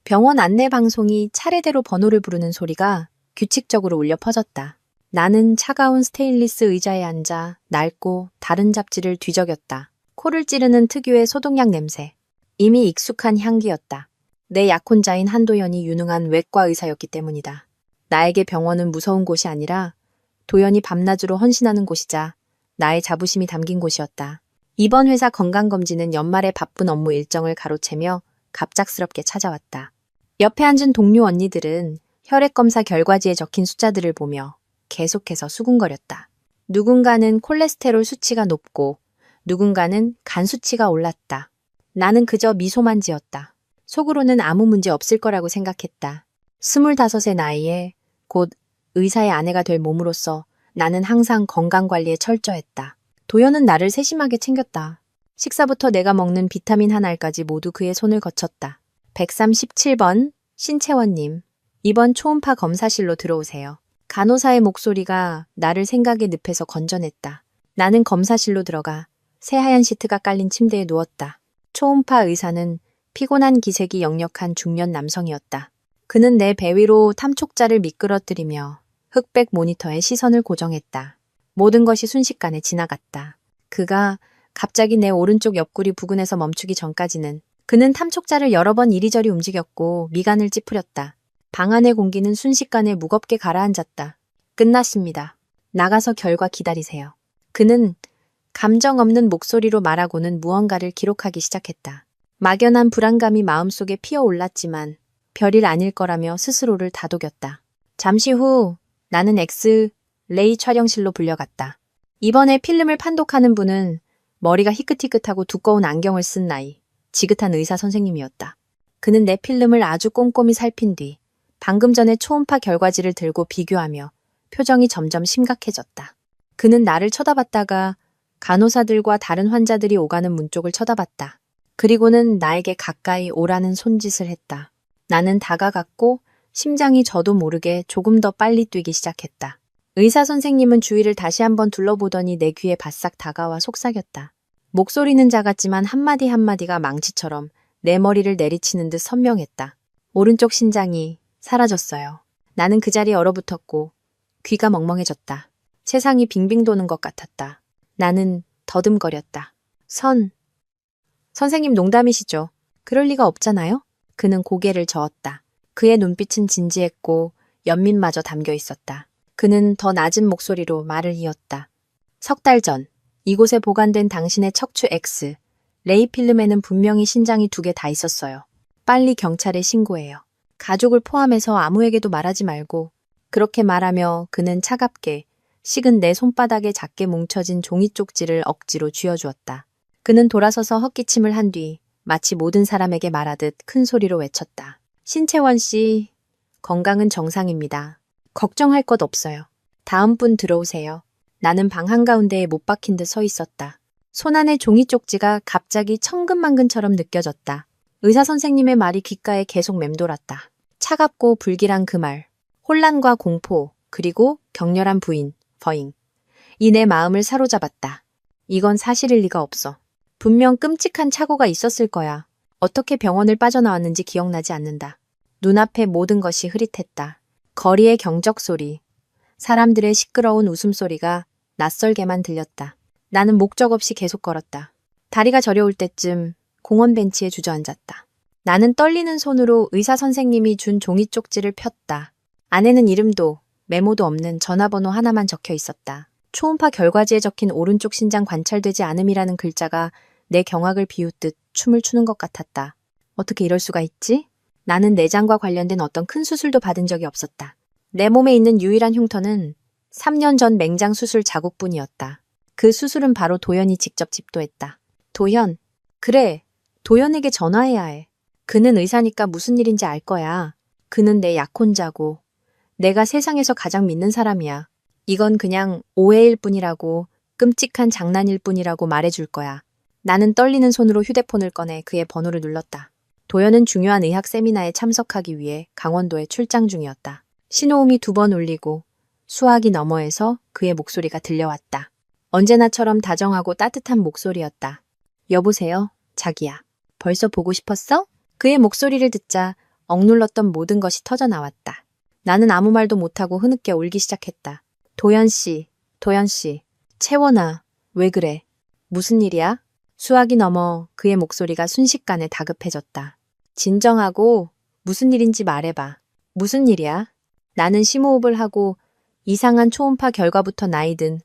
병원 안내 방송이 차례대로 번호를 부르는 소리가 규칙적으로 울려 퍼졌다. 나는 차가운 스테인리스 의자에 앉아 낡고 다른 잡지를 뒤적였다. 코를 찌르는 특유의 소독약 냄새. 이미 익숙한 향기였다. 내 약혼자인 한도연이 유능한 외과 의사였기 때문이다. 나에게 병원은 무서운 곳이 아니라 도연이 밤낮으로 헌신하는 곳이자 나의 자부심이 담긴 곳이었다. 이번 회사 건강검진은 연말의 바쁜 업무 일정을 가로채며 갑작스럽게 찾아왔다. 옆에 앉은 동료 언니들은 혈액검사 결과지에 적힌 숫자들을 보며 계속해서 수군거렸다. 누군가는 콜레스테롤 수치가 높고 누군가는 간 수치가 올랐다. 나는 그저 미소만 지었다. 속으로는 아무 문제 없을 거라고 생각했다. 25의 나이에 곧 의사의 아내가 될 몸으로써 나는 항상 건강관리에 철저했다. 도연은 나를 세심하게 챙겼다. 식사부터 내가 먹는 비타민 한 알까지 모두 그의 손을 거쳤다. 137번 신채원님, 이번 초음파 검사실로 들어오세요. 간호사의 목소리가 나를 생각의 늪에서 건져냈다. 나는 검사실로 들어가 새하얀 시트가 깔린 침대에 누웠다. 초음파 의사는 피곤한 기색이 역력한 중년 남성이었다. 그는 내 배 위로 탐촉자를 미끄러뜨리며 흑백 모니터에 시선을 고정했다. 모든 것이 순식간에 지나갔다. 그가 갑자기 내 오른쪽 옆구리 부근에서 멈추기 전까지는 그는 탐촉자를 여러 번 이리저리 움직였고 미간을 찌푸렸다. 방 안의 공기는 순식간에 무겁게 가라앉았다. 끝났습니다. 나가서 결과 기다리세요. 그는 감정 없는 목소리로 말하고는 무언가를 기록하기 시작했다. 막연한 불안감이 마음속에 피어올랐지만 별일 아닐 거라며 스스로를 다독였다. 잠시 후 나는 엑스레이 촬영실로 불려갔다. 이번에 필름을 판독하는 분은 머리가 희끗희끗하고 두꺼운 안경을 쓴 나이, 지긋한 의사 선생님이었다. 그는 내 필름을 아주 꼼꼼히 살핀 뒤 방금 전에 초음파 결과지를 들고 비교하며 표정이 점점 심각해졌다. 그는 나를 쳐다봤다가 간호사들과 다른 환자들이 오가는 문 쪽을 쳐다봤다. 그리고는 나에게 가까이 오라는 손짓을 했다. 나는 다가갔고 심장이 저도 모르게 조금 더 빨리 뛰기 시작했다. 의사 선생님은 주위를 다시 한번 둘러보더니 내 귀에 바싹 다가와 속삭였다. 목소리는 작았지만 한마디 한마디가 망치처럼 내 머리를 내리치는 듯 선명했다. 오른쪽 신장이 사라졌어요. 나는 그 자리에 얼어붙었고 귀가 멍멍해졌다. 세상이 빙빙 도는 것 같았다. 나는 더듬거렸다. 선생님 농담이시죠? 그럴 리가 없잖아요? 그는 고개를 저었다. 그의 눈빛은 진지했고 연민마저 담겨 있었다. 그는 더 낮은 목소리로 말을 이었다. 3달 전, 이곳에 보관된 당신의 척추 X, 레이 필름에는 분명히 신장이 2개 다 있었어요. 빨리 경찰에 신고해요. 가족을 포함해서 아무에게도 말하지 말고. 그렇게 말하며 그는 차갑게 식은 내 손바닥에 작게 뭉쳐진 종이 쪽지를 억지로 쥐어주었다. 그는 돌아서서 헛기침을 한 뒤 마치 모든 사람에게 말하듯 큰 소리로 외쳤다. 신채원 씨, 건강은 정상입니다. 걱정할 것 없어요. 다음 분 들어오세요. 나는 방 한가운데에 못 박힌 듯 서 있었다. 손안의 종이 쪽지가 갑자기 천근만근처럼 느껴졌다. 의사 선생님의 말이 귓가에 계속 맴돌았다. 차갑고 불길한 그 말, 혼란과 공포, 그리고 격렬한 버잉. 이 내 마음을 사로잡았다. 이건 사실일 리가 없어. 분명 끔찍한 착오가 있었을 거야. 어떻게 병원을 빠져나왔는지 기억나지 않는다. 눈앞에 모든 것이 흐릿했다. 거리의 경적 소리, 사람들의 시끄러운 웃음소리가 낯설게만 들렸다. 나는 목적 없이 계속 걸었다. 다리가 저려올 때쯤 공원 벤치에 주저앉았다. 나는 떨리는 손으로 의사 선생님이 준 종이 쪽지를 폈다. 안에는 이름도 메모도 없는 전화번호 하나만 적혀 있었다. 초음파 결과지에 적힌 오른쪽 신장 관찰되지 않음이라는 글자가 내 경악을 비웃듯 춤을 추는 것 같았다. 어떻게 이럴 수가 있지? 나는 내장과 관련된 어떤 큰 수술도 받은 적이 없었다. 내 몸에 있는 유일한 흉터는 3년 전 맹장 수술 자국뿐이었다. 그 수술은 바로 도연이 직접 집도했다. 도연. 그래, 도연에게 전화해야 해. 그는 의사니까 무슨 일인지 알 거야. 그는 내 약혼자고 내가 세상에서 가장 믿는 사람이야. 이건 그냥 오해일 뿐이라고, 끔찍한 장난일 뿐이라고 말해줄 거야. 나는 떨리는 손으로 휴대폰을 꺼내 그의 번호를 눌렀다. 도연은 중요한 의학 세미나에 참석하기 위해 강원도에 출장 중이었다. 신호음이 2번 울리고 수화기 너머에서 그의 목소리가 들려왔다. 언제나처럼 다정하고 따뜻한 목소리였다. 여보세요, 자기야. 벌써 보고 싶었어? 그의 목소리를 듣자 억눌렀던 모든 것이 터져나왔다. 나는 아무 말도 못하고 흐느껴 울기 시작했다. 도연 씨, 도연 씨. 채원아, 왜 그래? 무슨 일이야? 수학이 넘어 그의 목소리가 순식간에 다급해졌다. 진정하고 무슨 일인지 말해봐. 무슨 일이야? 나는 심호흡을 하고 이상한 초음파 결과부터 나이든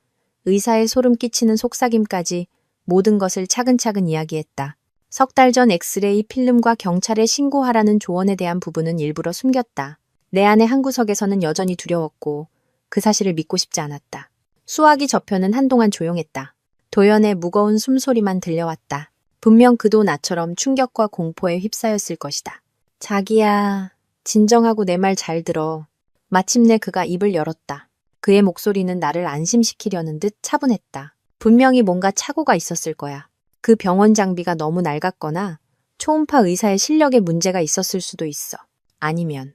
의사의 소름 끼치는 속삭임까지 모든 것을 차근차근 이야기했다. 석 달 전 엑스레이 필름과 경찰에 신고하라는 조언에 대한 부분은 일부러 숨겼다. 내 안의 한 구석에서는 여전히 두려웠고 그 사실을 믿고 싶지 않았다. 수학이 저편은 한동안 조용했다. 도연의 무거운 숨소리만 들려왔다. 분명 그도 나처럼 충격과 공포에 휩싸였을 것이다. 자기야, 진정하고 내 말 잘 들어. 마침내 그가 입을 열었다. 그의 목소리는 나를 안심시키려는 듯 차분했다. 분명히 뭔가 착오가 있었을 거야. 그 병원 장비가 너무 낡았거나 초음파 의사의 실력에 문제가 있었을 수도 있어. 아니면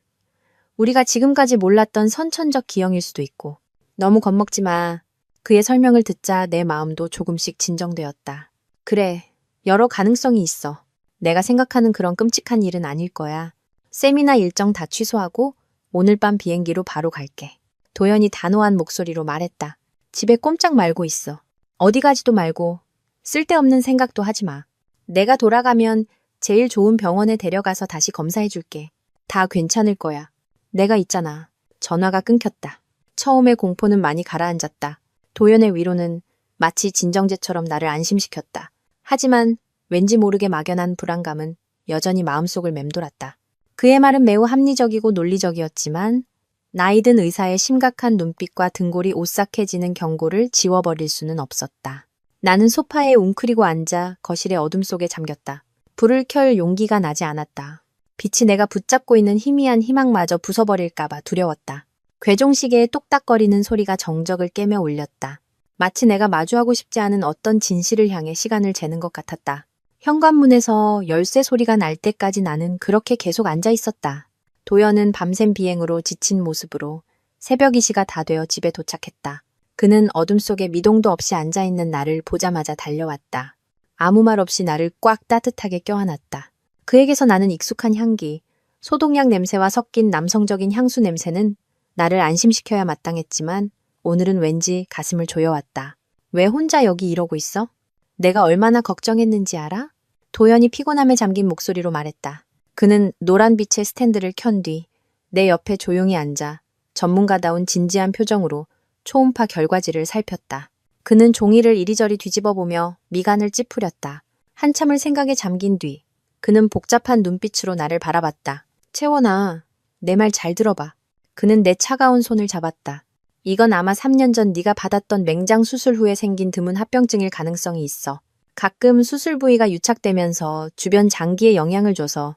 우리가 지금까지 몰랐던 선천적 기형일 수도 있고. 너무 겁먹지 마. 그의 설명을 듣자 내 마음도 조금씩 진정되었다. 그래, 여러 가능성이 있어. 내가 생각하는 그런 끔찍한 일은 아닐 거야. 세미나 일정 다 취소하고 오늘 밤 비행기로 바로 갈게. 도연이 단호한 목소리로 말했다. 집에 꼼짝 말고 있어. 어디 가지도 말고 쓸데없는 생각도 하지 마. 내가 돌아가면 제일 좋은 병원에 데려가서 다시 검사해 줄게. 다 괜찮을 거야. 내가 있잖아. 전화가 끊겼다. 처음의 공포는 많이 가라앉았다. 도연의 위로는 마치 진정제처럼 나를 안심시켰다. 하지만 왠지 모르게 막연한 불안감은 여전히 마음속을 맴돌았다. 그의 말은 매우 합리적이고 논리적이었지만 나이든 의사의 심각한 눈빛과 등골이 오싹해지는 경고를 지워버릴 수는 없었다. 나는 소파에 웅크리고 앉아 거실의 어둠 속에 잠겼다. 불을 켤 용기가 나지 않았다. 빛이 내가 붙잡고 있는 희미한 희망마저 부숴버릴까봐 두려웠다. 괴종시계의 똑딱거리는 소리가 정적을 깨며 울렸다. 마치 내가 마주하고 싶지 않은 어떤 진실을 향해 시간을 재는 것 같았다. 현관문에서 열쇠 소리가 날 때까지 나는 그렇게 계속 앉아 있었다. 도연은 밤샘 비행으로 지친 모습으로 새벽 2시가 다 되어 집에 도착했다. 그는 어둠 속에 미동도 없이 앉아있는 나를 보자마자 달려왔다. 아무 말 없이 나를 꽉 따뜻하게 껴안았다. 그에게서 나는 익숙한 향기, 소독약 냄새와 섞인 남성적인 향수 냄새는 나를 안심시켜야 마땅했지만 오늘은 왠지 가슴을 조여왔다. 왜 혼자 여기 이러고 있어? 내가 얼마나 걱정했는지 알아? 도연이 피곤함에 잠긴 목소리로 말했다. 그는 노란 빛의 스탠드를 켠 뒤 내 옆에 조용히 앉아 전문가다운 진지한 표정으로 초음파 결과지를 살폈다. 그는 종이를 이리저리 뒤집어 보며 미간을 찌푸렸다. 한참을 생각에 잠긴 뒤 그는 복잡한 눈빛으로 나를 바라봤다. 채원아, 내 말 잘 들어봐. 그는 내 차가운 손을 잡았다. 이건 아마 3년 전 네가 받았던 맹장 수술 후에 생긴 드문 합병증일 가능성이 있어. 가끔 수술 부위가 유착되면서 주변 장기에 영향을 줘서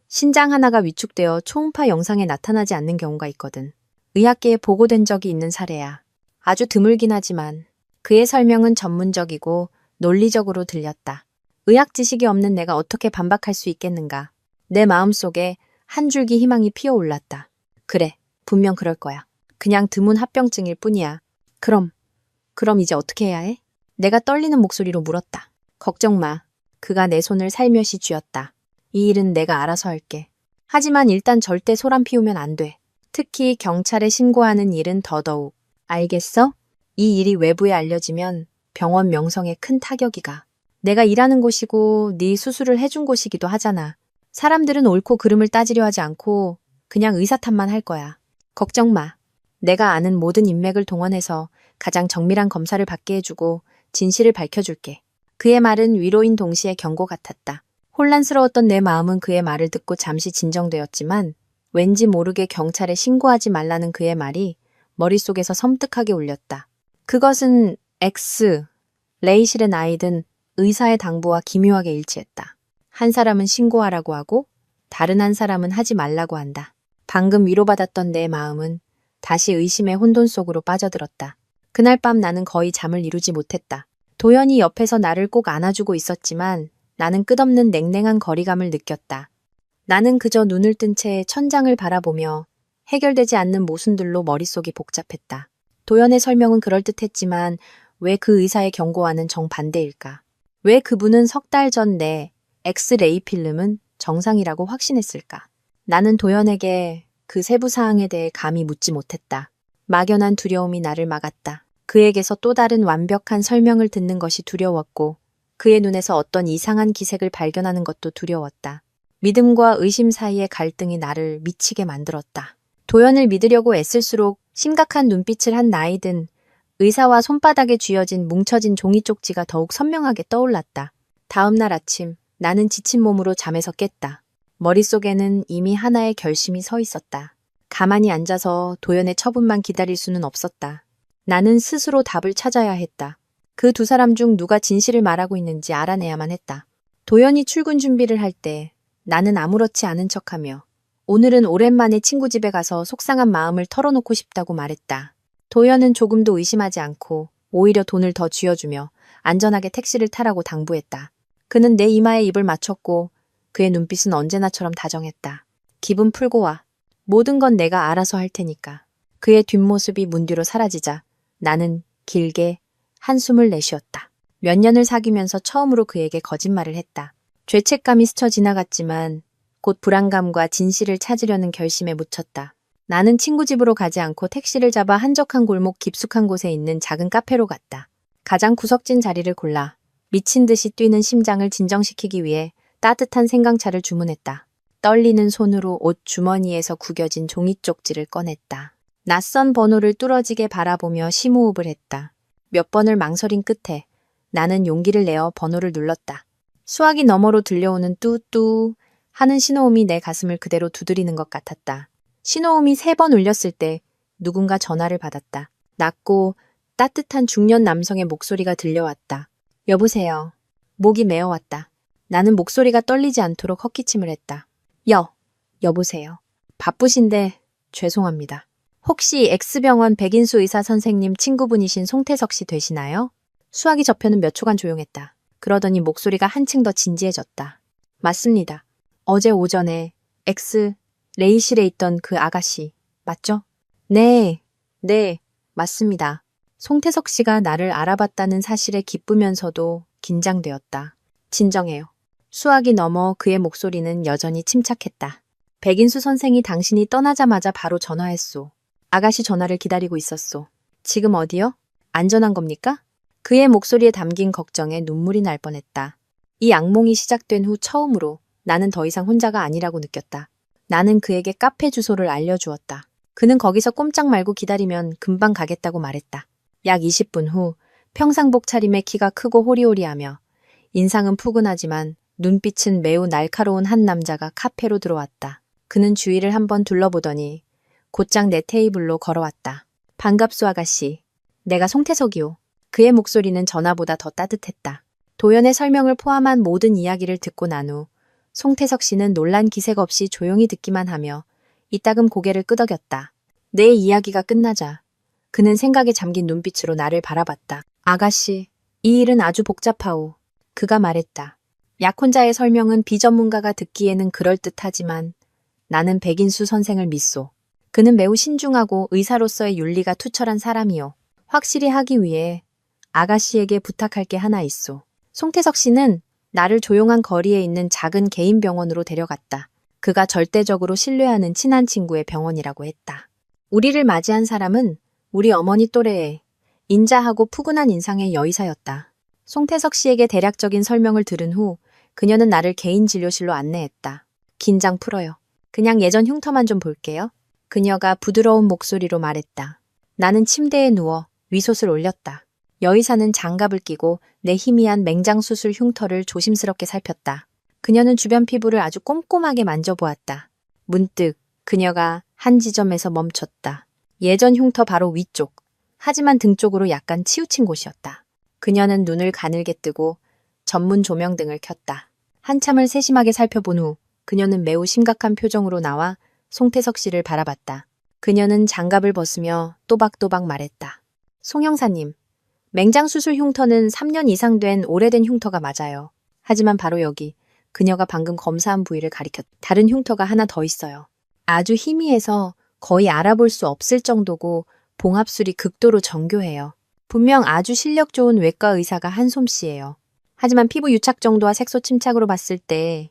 신장 하나가 위축되어 초음파 영상에 나타나지 않는 경우가 있거든. 의학계에 보고된 적이 있는 사례야. 아주 드물긴 하지만 그의 설명은 전문적이고 논리적으로 들렸다. 의학 지식이 없는 내가 어떻게 반박할 수 있겠는가. 내 마음속에 한 줄기 희망이 피어올랐다. 그래, 분명 그럴 거야. 그냥 드문 합병증일 뿐이야. 그럼 이제 어떻게 해야 해? 내가 떨리는 목소리로 물었다. 걱정 마. 그가 내 손을 살며시 쥐었다. 이 일은 내가 알아서 할게. 하지만 일단 절대 소란 피우면 안 돼. 특히 경찰에 신고하는 일은 더더욱. 알겠어? 이 일이 외부에 알려지면 병원 명성에 큰 타격이 가. 내가 일하는 곳이고 네 수술을 해준 곳이기도 하잖아. 사람들은 옳고 그름을 따지려 하지 않고 그냥 의사 탓만 할 거야. 걱정 마. 내가 아는 모든 인맥을 동원해서 가장 정밀한 검사를 받게 해주고 진실을 밝혀줄게. 그의 말은 위로인 동시에 경고 같았다. 혼란스러웠던 내 마음은 그의 말을 듣고 잠시 진정되었지만 왠지 모르게 경찰에 신고하지 말라는 그의 말이 머릿속에서 섬뜩하게 울렸다. 그것은 레이실의 나이든 의사의 당부와 기묘하게 일치했다. 한 사람은 신고하라고 하고 다른 한 사람은 하지 말라고 한다. 방금 위로받았던 내 마음은 다시 의심의 혼돈 속으로 빠져들었다. 그날 밤 나는 거의 잠을 이루지 못했다. 도연이 옆에서 나를 꼭 안아주고 있었지만 나는 끝없는 냉랭한 거리감을 느꼈다. 나는 그저 눈을 뜬 채 천장을 바라보며 해결되지 않는 모순들로 머릿속이 복잡했다. 도연의 설명은 그럴듯했지만 왜 그 의사의 경고와는 정반대일까? 왜 그분은 석 달 전 내 엑스레이 필름은 정상이라고 확신했을까? 나는 도연에게 그 세부 사항에 대해 감히 묻지 못했다. 막연한 두려움이 나를 막았다. 그에게서 또 다른 완벽한 설명을 듣는 것이 두려웠고 그의 눈에서 어떤 이상한 기색을 발견하는 것도 두려웠다. 믿음과 의심 사이의 갈등이 나를 미치게 만들었다. 도연을 믿으려고 애쓸수록 심각한 눈빛을 한 나이든 의사와 손바닥에 쥐어진 뭉쳐진 종이 쪽지가 더욱 선명하게 떠올랐다. 다음 날 아침 나는 지친 몸으로 잠에서 깼다. 머릿속에는 이미 하나의 결심이 서 있었다. 가만히 앉아서 도연의 처분만 기다릴 수는 없었다. 나는 스스로 답을 찾아야 했다. 그 두 사람 중 누가 진실을 말하고 있는지 알아내야만 했다. 도연이 출근 준비를 할 때 나는 아무렇지 않은 척하며 오늘은 오랜만에 친구 집에 가서 속상한 마음을 털어놓고 싶다고 말했다. 도연은 조금도 의심하지 않고 오히려 돈을 더 쥐어주며 안전하게 택시를 타라고 당부했다. 그는 내 이마에 입을 맞췄고 그의 눈빛은 언제나처럼 다정했다. 기분 풀고 와. 모든 건 내가 알아서 할 테니까. 그의 뒷모습이 문 뒤로 사라지자 나는 길게 한숨을 내쉬었다. 몇 년을 사귀면서 처음으로 그에게 거짓말을 했다. 죄책감이 스쳐 지나갔지만 곧 불안감과 진실을 찾으려는 결심에 묻혔다. 나는 친구 집으로 가지 않고 택시를 잡아 한적한 골목 깊숙한 곳에 있는 작은 카페로 갔다. 가장 구석진 자리를 골라 미친 듯이 뛰는 심장을 진정시키기 위해 따뜻한 생강차를 주문했다. 떨리는 손으로 옷 주머니에서 구겨진 종이 쪽지를 꺼냈다. 낯선 번호를 뚫어지게 바라보며 심호흡을 했다. 몇 번을 망설인 끝에 나는 용기를 내어 번호를 눌렀다. 수화기 너머로 들려오는 뚜뚜 하는 신호음이 내 가슴을 그대로 두드리는 것 같았다. 신호음이 3번 울렸을 때 누군가 전화를 받았다. 낮고 따뜻한 중년 남성의 목소리가 들려왔다. 여보세요. 목이 메어왔다. 나는 목소리가 떨리지 않도록 헛기침을 했다. 여보세요. 바쁘신데 죄송합니다. 혹시 X병원 백인수 의사 선생님 친구분이신 송태석 씨 되시나요? 수화기 저편은 몇 초간 조용했다. 그러더니 목소리가 한층 더 진지해졌다. 맞습니다. 어제 오전에 레이실에 있던 그 아가씨, 맞죠? 네, 맞습니다. 송태석 씨가 나를 알아봤다는 사실에 기쁘면서도 긴장되었다. 진정해요. 수화기 너머 그의 목소리는 여전히 침착했다. 백인수 선생이 당신이 떠나자마자 바로 전화했소. 아가씨 전화를 기다리고 있었소. 지금 어디요? 안전한 겁니까? 그의 목소리에 담긴 걱정에 눈물이 날 뻔했다. 이 악몽이 시작된 후 처음으로 나는 더 이상 혼자가 아니라고 느꼈다. 나는 그에게 카페 주소를 알려주었다. 그는 거기서 꼼짝 말고 기다리면 금방 가겠다고 말했다. 약 20분 후 평상복 차림에 키가 크고 호리호리하며 인상은 푸근하지만 눈빛은 매우 날카로운 한 남자가 카페로 들어왔다. 그는 주위를 한번 둘러보더니 곧장 내 테이블로 걸어왔다. 반갑소 아가씨. 내가 송태석이오. 그의 목소리는 전화보다 더 따뜻했다. 도연의 설명을 포함한 모든 이야기를 듣고 난 후 송태석 씨는 놀란 기색 없이 조용히 듣기만 하며 이따금 고개를 끄덕였다. 내 이야기가 끝나자 그는 생각에 잠긴 눈빛으로 나를 바라봤다. 아가씨, 이 일은 아주 복잡하오. 그가 말했다. 약혼자의 설명은 비전문가가 듣기에는 그럴듯하지만 나는 백인수 선생을 믿소. 그는 매우 신중하고 의사로서의 윤리가 투철한 사람이요. 확실히 하기 위해 아가씨에게 부탁할 게 하나 있소. 송태석 씨는 나를 조용한 거리에 있는 작은 개인 병원으로 데려갔다. 그가 절대적으로 신뢰하는 친한 친구의 병원이라고 했다. 우리를 맞이한 사람은 우리 어머니 또래의 인자하고 푸근한 인상의 여의사였다. 송태석 씨에게 대략적인 설명을 들은 후 그녀는 나를 개인 진료실로 안내했다. 긴장 풀어요. 그냥 예전 흉터만 좀 볼게요. 그녀가 부드러운 목소리로 말했다. 나는 침대에 누워 위솥을 올렸다. 여의사는 장갑을 끼고 내 희미한 맹장수술 흉터를 조심스럽게 살폈다. 그녀는 주변 피부를 아주 꼼꼼하게 만져보았다. 문득 그녀가 한 지점에서 멈췄다. 예전 흉터 바로 위쪽, 하지만 등 쪽으로 약간 치우친 곳이었다. 그녀는 눈을 가늘게 뜨고 전문 조명등을 켰다. 한참을 세심하게 살펴본 후 그녀는 매우 심각한 표정으로 나와 송태석 씨를 바라봤다. 그녀는 장갑을 벗으며 또박또박 말했다. 송 형사님, 맹장수술 흉터는 3년 이상 된 오래된 흉터가 맞아요. 하지만 바로 여기 그녀가 방금 검사한 부위를 가리켰다. 다른 흉터가 하나 더 있어요. 아주 희미해서 거의 알아볼 수 없을 정도고 봉합술이 극도로 정교해요. 분명 아주 실력 좋은 외과 의사가 한 솜씨예요. 하지만 피부 유착 정도와 색소 침착으로 봤을 때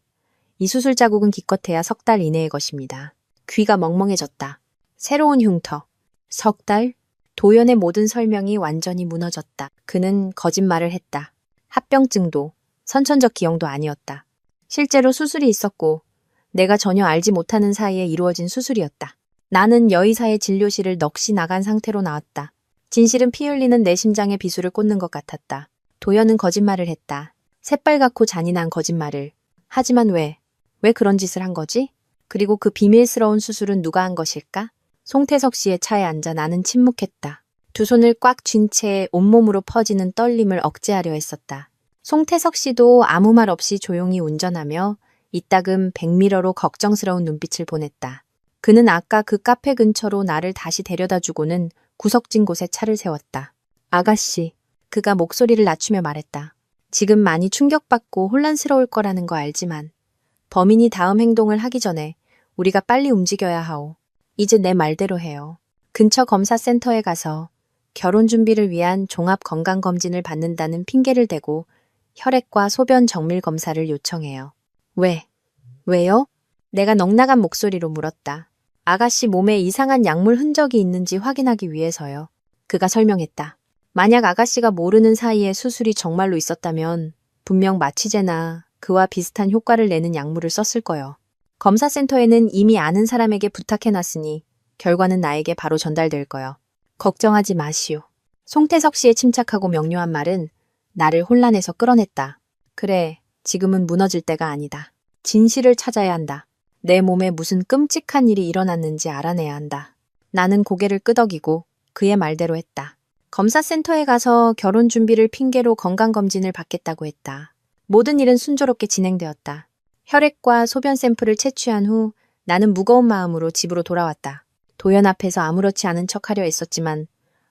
이 수술 자국은 기껏해야 3달 이내의 것입니다. 귀가 멍멍해졌다. 새로운 흉터. 3달? 도연의 모든 설명이 완전히 무너졌다. 그는 거짓말을 했다. 합병증도 선천적 기형도 아니었다. 실제로 수술이 있었고 내가 전혀 알지 못하는 사이에 이루어진 수술이었다. 나는 여의사의 진료실을 넋이 나간 상태로 나왔다. 진실은 피 흘리는 내 심장에 비수를 꽂는 것 같았다. 도연은 거짓말을 했다. 새빨갛고 잔인한 거짓말을. 하지만 왜 그런 짓을 한 거지? 그리고 그 비밀스러운 수술은 누가 한 것일까? 송태석 씨의 차에 앉아 나는 침묵했다. 두 손을 꽉 쥔 채 온몸으로 퍼지는 떨림을 억제하려 했었다. 송태석 씨도 아무 말 없이 조용히 운전하며 이따금 백미러로 걱정스러운 눈빛을 보냈다. 그는 아까 그 카페 근처로 나를 다시 데려다 주고는 구석진 곳에 차를 세웠다. 아가씨, 그가 목소리를 낮추며 말했다. 지금 많이 충격받고 혼란스러울 거라는 거 알지만 범인이 다음 행동을 하기 전에 우리가 빨리 움직여야 하오. 이제 내 말대로 해요. 근처 검사센터에 가서 결혼 준비를 위한 종합 건강검진을 받는다는 핑계를 대고 혈액과 소변 정밀 검사를 요청해요. 왜요? 내가 넉나간 목소리로 물었다. 아가씨 몸에 이상한 약물 흔적이 있는지 확인하기 위해서요. 그가 설명했다. 만약 아가씨가 모르는 사이에 수술이 정말로 있었다면 분명 마취제나 그와 비슷한 효과를 내는 약물을 썼을 거요. 검사센터에는 이미 아는 사람에게 부탁해놨으니 결과는 나에게 바로 전달될 거요. 걱정하지 마시오. 송태석 씨의 침착하고 명료한 말은 나를 혼란에서 끌어냈다. 그래, 지금은 무너질 때가 아니다. 진실을 찾아야 한다. 내 몸에 무슨 끔찍한 일이 일어났는지 알아내야 한다. 나는 고개를 끄덕이고 그의 말대로 했다. 검사센터에 가서 결혼 준비를 핑계로 건강검진을 받겠다고 했다. 모든 일은 순조롭게 진행되었다. 혈액과 소변 샘플을 채취한 후 나는 무거운 마음으로 집으로 돌아왔다. 도연 앞에서 아무렇지 않은 척하려 애썼지만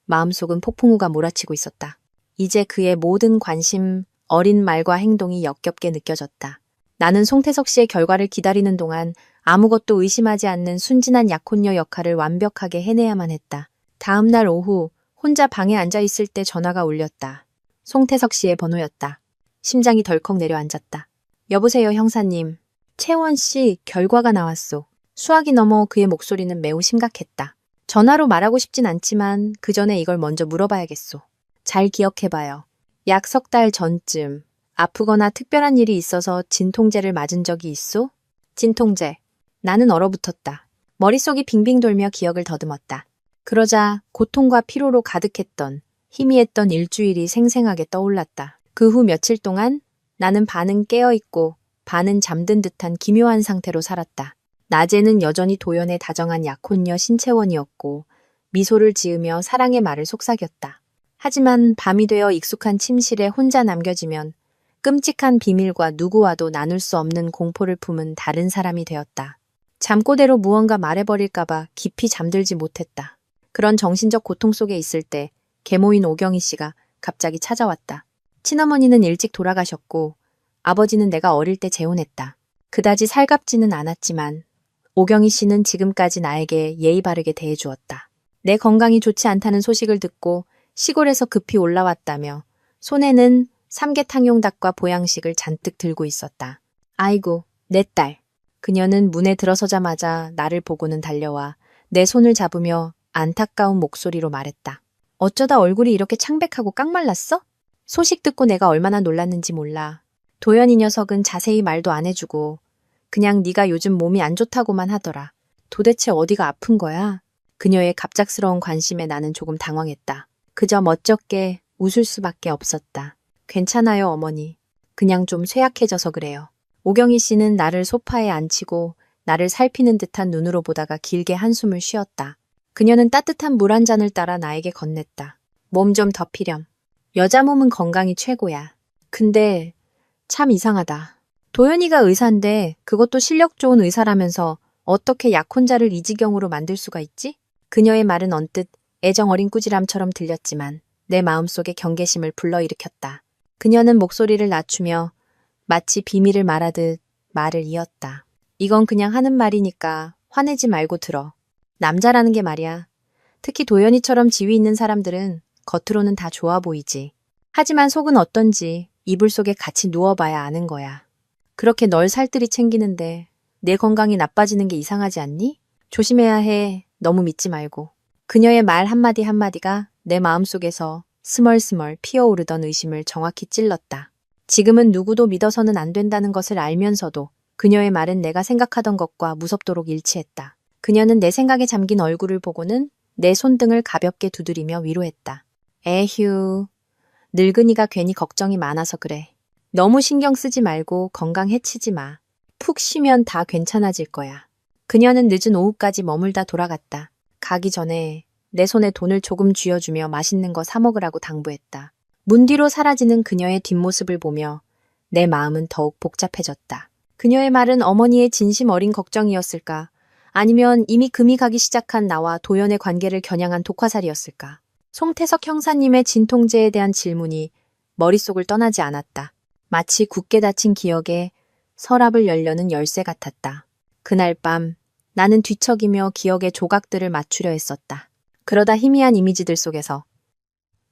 마음속은 폭풍우가 몰아치고 있었다. 이제 그의 모든 관심, 어린 말과 행동이 역겹게 느껴졌다. 나는 송태석 씨의 결과를 기다리는 동안 아무것도 의심하지 않는 순진한 약혼녀 역할을 완벽하게 해내야만 했다. 다음 날 오후 혼자 방에 앉아 있을 때 전화가 울렸다. 송태석 씨의 번호였다. 심장이 덜컥 내려앉았다. 여보세요, 형사님. 채원 씨, 결과가 나왔소. 수학이 넘어 그의 목소리는 매우 심각했다. 전화로 말하고 싶진 않지만 그 전에 이걸 먼저 물어봐야겠소. 잘 기억해봐요. 약 3달 전쯤 아프거나 특별한 일이 있어서 진통제를 맞은 적이 있소? 진통제. 나는 얼어붙었다. 머릿속이 빙빙 돌며 기억을 더듬었다. 그러자 고통과 피로로 가득했던 희미했던 일주일이 생생하게 떠올랐다. 그 후 며칠 동안 나는 반은 깨어있고 반은 잠든 듯한 기묘한 상태로 살았다. 낮에는 여전히 도연의 다정한 약혼녀 신채원이었고 미소를 지으며 사랑의 말을 속삭였다. 하지만 밤이 되어 익숙한 침실에 혼자 남겨지면 끔찍한 비밀과 누구와도 나눌 수 없는 공포를 품은 다른 사람이 되었다. 잠꼬대로 무언가 말해버릴까봐 깊이 잠들지 못했다. 그런 정신적 고통 속에 있을 때 계모인 오경희 씨가 갑자기 찾아왔다. 친어머니는 일찍 돌아가셨고 아버지는 내가 어릴 때 재혼했다. 그다지 살갑지는 않았지만 오경희 씨는 지금까지 나에게 예의 바르게 대해주었다. 내 건강이 좋지 않다는 소식을 듣고 시골에서 급히 올라왔다며 손에는 삼계탕용닭과 보양식을 잔뜩 들고 있었다. 아이고, 내 딸. 그녀는 문에 들어서자마자 나를 보고는 달려와 내 손을 잡으며 안타까운 목소리로 말했다. 어쩌다 얼굴이 이렇게 창백하고 깡말랐어? 소식 듣고 내가 얼마나 놀랐는지 몰라. 도연이 녀석은 자세히 말도 안 해주고 그냥 네가 요즘 몸이 안 좋다고만 하더라. 도대체 어디가 아픈 거야? 그녀의 갑작스러운 관심에 나는 조금 당황했다. 그저 멋쩍게 웃을 수밖에 없었다. 괜찮아요, 어머니. 그냥 좀 쇠약해져서 그래요. 오경희 씨는 나를 소파에 앉히고 나를 살피는 듯한 눈으로 보다가 길게 한숨을 쉬었다. 그녀는 따뜻한 물 한 잔을 따라 나에게 건넸다. 몸 좀 덮이렴. 여자 몸은 건강이 최고야. 근데 참 이상하다. 도연이가 의사인데 그것도 실력 좋은 의사라면서 어떻게 약혼자를 이 지경으로 만들 수가 있지? 그녀의 말은 언뜻 애정 어린 꾸지람처럼 들렸지만 내 마음속에 경계심을 불러일으켰다. 그녀는 목소리를 낮추며 마치 비밀을 말하듯 말을 이었다. 이건 그냥 하는 말이니까 화내지 말고 들어. 남자라는 게 말이야. 특히 도연이처럼 지위 있는 사람들은 겉으로는 다 좋아 보이지. 하지만 속은 어떤지 이불 속에 같이 누워봐야 아는 거야. 그렇게 널 살뜰히 챙기는데 내 건강이 나빠지는 게 이상하지 않니? 조심해야 해. 너무 믿지 말고. 그녀의 말 한마디 한마디가 내 마음속에서 스멀스멀 피어오르던 의심을 정확히 찔렀다. 지금은 누구도 믿어서는 안 된다는 것을 알면서도 그녀의 말은 내가 생각하던 것과 무섭도록 일치했다. 그녀는 내 생각에 잠긴 얼굴을 보고는 내 손등을 가볍게 두드리며 위로했다. 에휴, 늙은이가 괜히 걱정이 많아서 그래. 너무 신경 쓰지 말고 건강 해치지 마. 푹 쉬면 다 괜찮아질 거야. 그녀는 늦은 오후까지 머물다 돌아갔다. 가기 전에 내 손에 돈을 조금 쥐어주며 맛있는 거 사 먹으라고 당부했다. 문 뒤로 사라지는 그녀의 뒷모습을 보며 내 마음은 더욱 복잡해졌다. 그녀의 말은 어머니의 진심 어린 걱정이었을까? 아니면 이미 금이 가기 시작한 나와 도연의 관계를 겨냥한 독화살이었을까? 송태석 형사님의 진통제에 대한 질문이 머릿속을 떠나지 않았다. 마치 굳게 닫힌 기억에 서랍을 열려는 열쇠 같았다. 그날 밤 나는 뒤척이며 기억의 조각들을 맞추려 했었다. 그러다 희미한 이미지들 속에서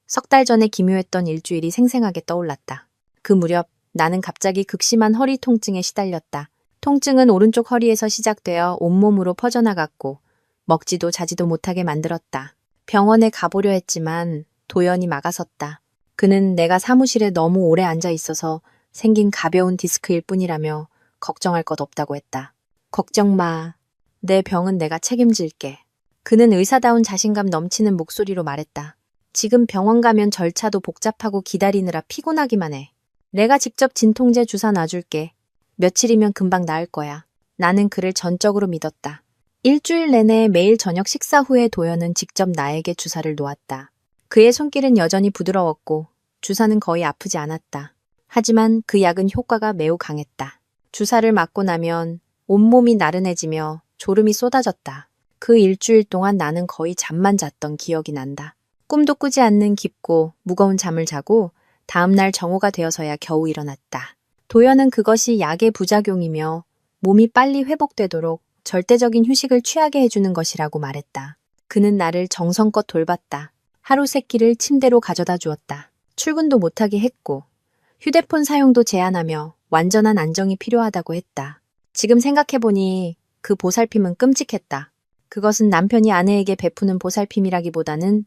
석 달 전에 기묘했던 일주일이 생생하게 떠올랐다. 그 무렵 나는 갑자기 극심한 허리 통증에 시달렸다. 통증은 오른쪽 허리에서 시작되어 온몸으로 퍼져나갔고 먹지도 자지도 못하게 만들었다. 병원에 가보려 했지만 도연이 막아섰다. 그는 내가 사무실에 너무 오래 앉아 있어서 생긴 가벼운 디스크일 뿐이라며 걱정할 것 없다고 했다. 걱정 마. 내 병은 내가 책임질게. 그는 의사다운 자신감 넘치는 목소리로 말했다. 지금 병원 가면 절차도 복잡하고 기다리느라 피곤하기만 해. 내가 직접 진통제 주사 놔줄게. 며칠이면 금방 나을 거야. 나는 그를 전적으로 믿었다. 일주일 내내 매일 저녁 식사 후에 도연은 직접 나에게 주사를 놓았다. 그의 손길은 여전히 부드러웠고 주사는 거의 아프지 않았다. 하지만 그 약은 효과가 매우 강했다. 주사를 맞고 나면 온몸이 나른해지며 졸음이 쏟아졌다. 그 일주일 동안 나는 거의 잠만 잤던 기억이 난다. 꿈도 꾸지 않는 깊고 무거운 잠을 자고 다음날 정오가 되어서야 겨우 일어났다. 도연은 그것이 약의 부작용이며 몸이 빨리 회복되도록 절대적인 휴식을 취하게 해주는 것이라고 말했다. 그는 나를 정성껏 돌봤다. 하루 세 끼를 침대로 가져다 주었다. 출근도 못하게 했고 휴대폰 사용도 제한하며 완전한 안정이 필요하다고 했다. 지금 생각해보니 그 보살핌은 끔찍했다. 그것은 남편이 아내에게 베푸는 보살핌이라기보다는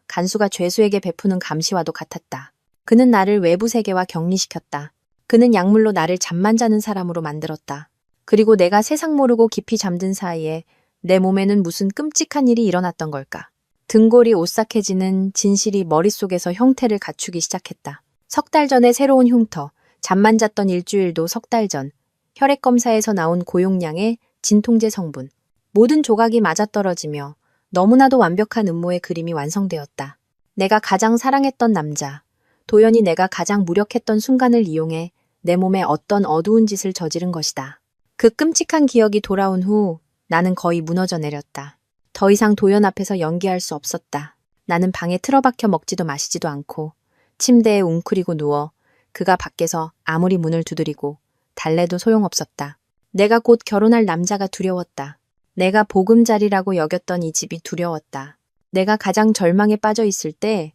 간수가 죄수에게 베푸는 감시와도 같았다. 그는 나를 외부 세계와 격리시켰다. 그는 약물로 나를 잠만 자는 사람으로 만들었다. 그리고 내가 세상 모르고 깊이 잠든 사이에 내 몸에는 무슨 끔찍한 일이 일어났던 걸까? 등골이 오싹해지는 진실이 머릿속에서 형태를 갖추기 시작했다. 석 달 전에 새로운 흉터, 잠만 잤던 일주일도 석 달 전, 혈액 검사에서 나온 고용량의 진통제 성분. 모든 조각이 맞아떨어지며 너무나도 완벽한 음모의 그림이 완성되었다. 내가 가장 사랑했던 남자, 도연이 내가 가장 무력했던 순간을 이용해 내 몸에 어떤 어두운 짓을 저지른 것이다. 그 끔찍한 기억이 돌아온 후 나는 거의 무너져 내렸다. 더 이상 도연 앞에서 연기할 수 없었다. 나는 방에 틀어박혀 먹지도 마시지도 않고 침대에 웅크리고 누워 그가 밖에서 아무리 문을 두드리고 달래도 소용없었다. 내가 곧 결혼할 남자가 두려웠다. 내가 보금자리라고 여겼던 이 집이 두려웠다. 내가 가장 절망에 빠져 있을 때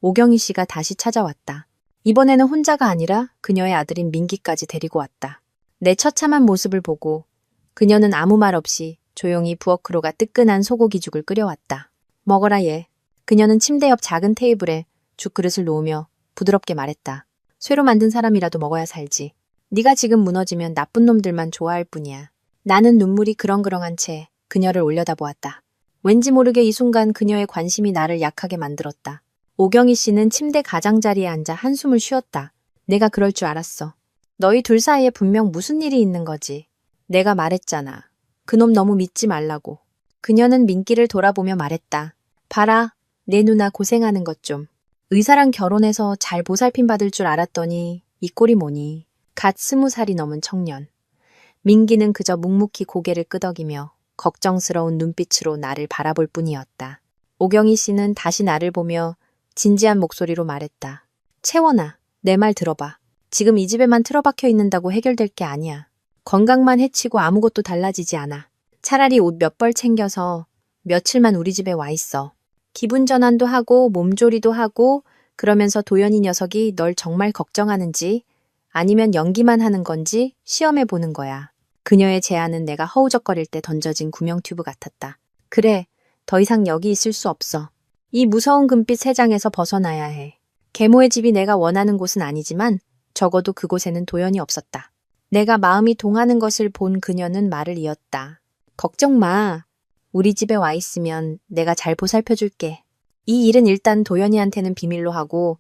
오경희 씨가 다시 찾아왔다. 이번에는 혼자가 아니라 그녀의 아들인 민기까지 데리고 왔다. 내 처참한 모습을 보고 그녀는 아무 말 없이 조용히 부엌으로가 뜨끈한 소고기죽을 끓여왔다. 먹어라 얘. 그녀는 침대 옆 작은 테이블에 죽그릇을 놓으며 부드럽게 말했다. 쇠로 만든 사람이라도 먹어야 살지. 네가 지금 무너지면 나쁜 놈들만 좋아할 뿐이야. 나는 눈물이 그렁그렁한 채 그녀를 올려다보았다. 왠지 모르게 이 순간 그녀의 관심이 나를 약하게 만들었다. 오경희 씨는 침대 가장자리에 앉아 한숨을 쉬었다. 내가 그럴 줄 알았어. 너희 둘 사이에 분명 무슨 일이 있는 거지. 내가 말했잖아. 그놈 너무 믿지 말라고. 그녀는 민기를 돌아보며 말했다. 봐라, 내 누나 고생하는 것 좀. 의사랑 결혼해서 잘 보살핌 받을 줄 알았더니 이 꼴이 뭐니. 갓 20살이 넘은 청년. 민기는 그저 묵묵히 고개를 끄덕이며 걱정스러운 눈빛으로 나를 바라볼 뿐이었다. 오경희 씨는 다시 나를 보며 진지한 목소리로 말했다. 채원아, 내 말 들어봐. 지금 이 집에만 틀어박혀 있는다고 해결될 게 아니야. 건강만 해치고 아무것도 달라지지 않아. 차라리 옷 몇 벌 챙겨서 며칠만 우리 집에 와 있어. 기분 전환도 하고 몸조리도 하고 그러면서 도연이 녀석이 널 정말 걱정하는지 아니면 연기만 하는 건지 시험해 보는 거야. 그녀의 제안은 내가 허우적거릴 때 던져진 구명 튜브 같았다. 그래, 더 이상 여기 있을 수 없어. 이 무서운 금빛 세상에서 벗어나야 해. 계모의 집이 내가 원하는 곳은 아니지만 적어도 그곳에는 도연이 없었다. 내가 마음이 동하는 것을 본 그녀는 말을 이었다. 걱정 마. 우리 집에 와 있으면 내가 잘 보살펴줄게. 이 일은 일단 도연이한테는 비밀로 하고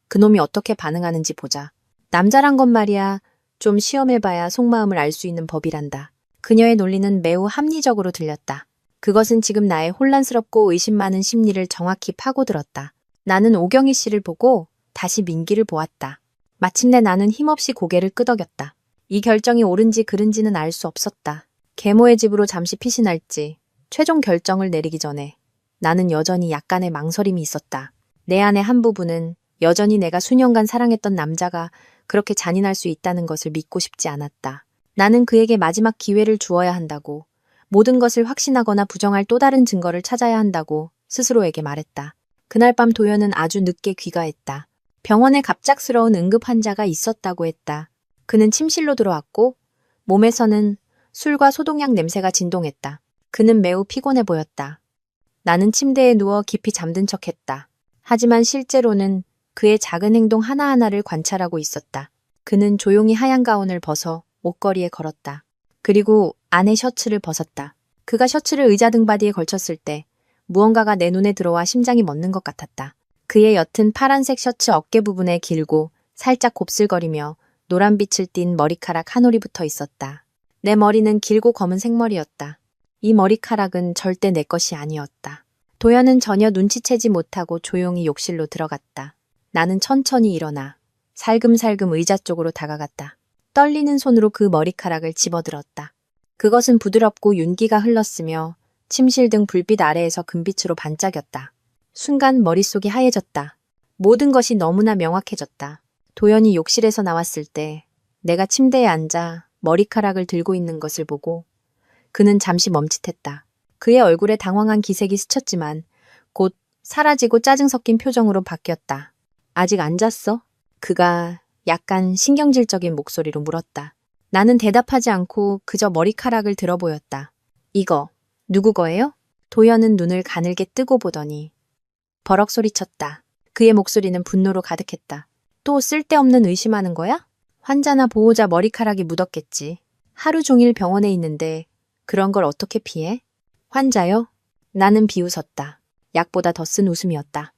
그놈이 어떻게 반응하는지 보자. 남자란 건 말이야. 좀 시험해봐야 속마음을 알 수 있는 법이란다. 그녀의 논리는 매우 합리적으로 들렸다. 그것은 지금 나의 혼란스럽고 의심 많은 심리를 정확히 파고들었다. 나는 오경희 씨를 보고 다시 민기를 보았다. 마침내 나는 힘없이 고개를 끄덕였다. 이 결정이 옳은지 그른지는 알 수 없었다. 계모의 집으로 잠시 피신할지 최종 결정을 내리기 전에 나는 여전히 약간의 망설임이 있었다. 내 안의 한 부분은 여전히 내가 수년간 사랑했던 남자가 그렇게 잔인할 수 있다는 것을 믿고 싶지 않았다. 나는 그에게 마지막 기회를 주어야 한다고, 모든 것을 확신하거나 부정할 또 다른 증거를 찾아야 한다고 스스로에게 말했다. 그날 밤 도연은 아주 늦게 귀가했다. 병원에 갑작스러운 응급 환자가 있었다고 했다. 그는 침실로 들어왔고 몸에서는 술과 소독약 냄새가 진동했다. 그는 매우 피곤해 보였다. 나는 침대에 누워 깊이 잠든 척했다. 하지만 실제로는 그의 작은 행동 하나하나를 관찰하고 있었다. 그는 조용히 하얀 가운을 벗어 옷걸이에 걸었다. 그리고 안의 셔츠를 벗었다. 그가 셔츠를 의자 등받이에 걸쳤을 때 무언가가 내 눈에 들어와 심장이 멎는 것 같았다. 그의 옅은 파란색 셔츠 어깨 부분에 길고 살짝 곱슬거리며 노란빛을 띤 머리카락 한 올이 붙어 있었다. 내 머리는 길고 검은 생머리였다. 이 머리카락은 절대 내 것이 아니었다. 도연은 전혀 눈치채지 못하고 조용히 욕실로 들어갔다. 나는 천천히 일어나 살금살금 의자 쪽으로 다가갔다. 떨리는 손으로 그 머리카락을 집어들었다. 그것은 부드럽고 윤기가 흘렀으며 침실 등 불빛 아래에서 금빛으로 반짝였다. 순간 머릿속이 하얘졌다. 모든 것이 너무나 명확해졌다. 도연이 욕실에서 나왔을 때 내가 침대에 앉아 머리카락을 들고 있는 것을 보고 그는 잠시 멈칫했다. 그의 얼굴에 당황한 기색이 스쳤지만 곧 사라지고 짜증 섞인 표정으로 바뀌었다. 아직 안 잤어? 그가 약간 신경질적인 목소리로 물었다. 나는 대답하지 않고 그저 머리카락을 들어보였다. 이거 누구 거예요? 도연은 눈을 가늘게 뜨고 보더니 버럭 소리쳤다. 그의 목소리는 분노로 가득했다. 또 쓸데없는 의심하는 거야? 환자나 보호자 머리카락이 묻었겠지. 하루 종일 병원에 있는데 그런 걸 어떻게 피해? 환자요? 나는 비웃었다. 약보다 더 쓴 웃음이었다.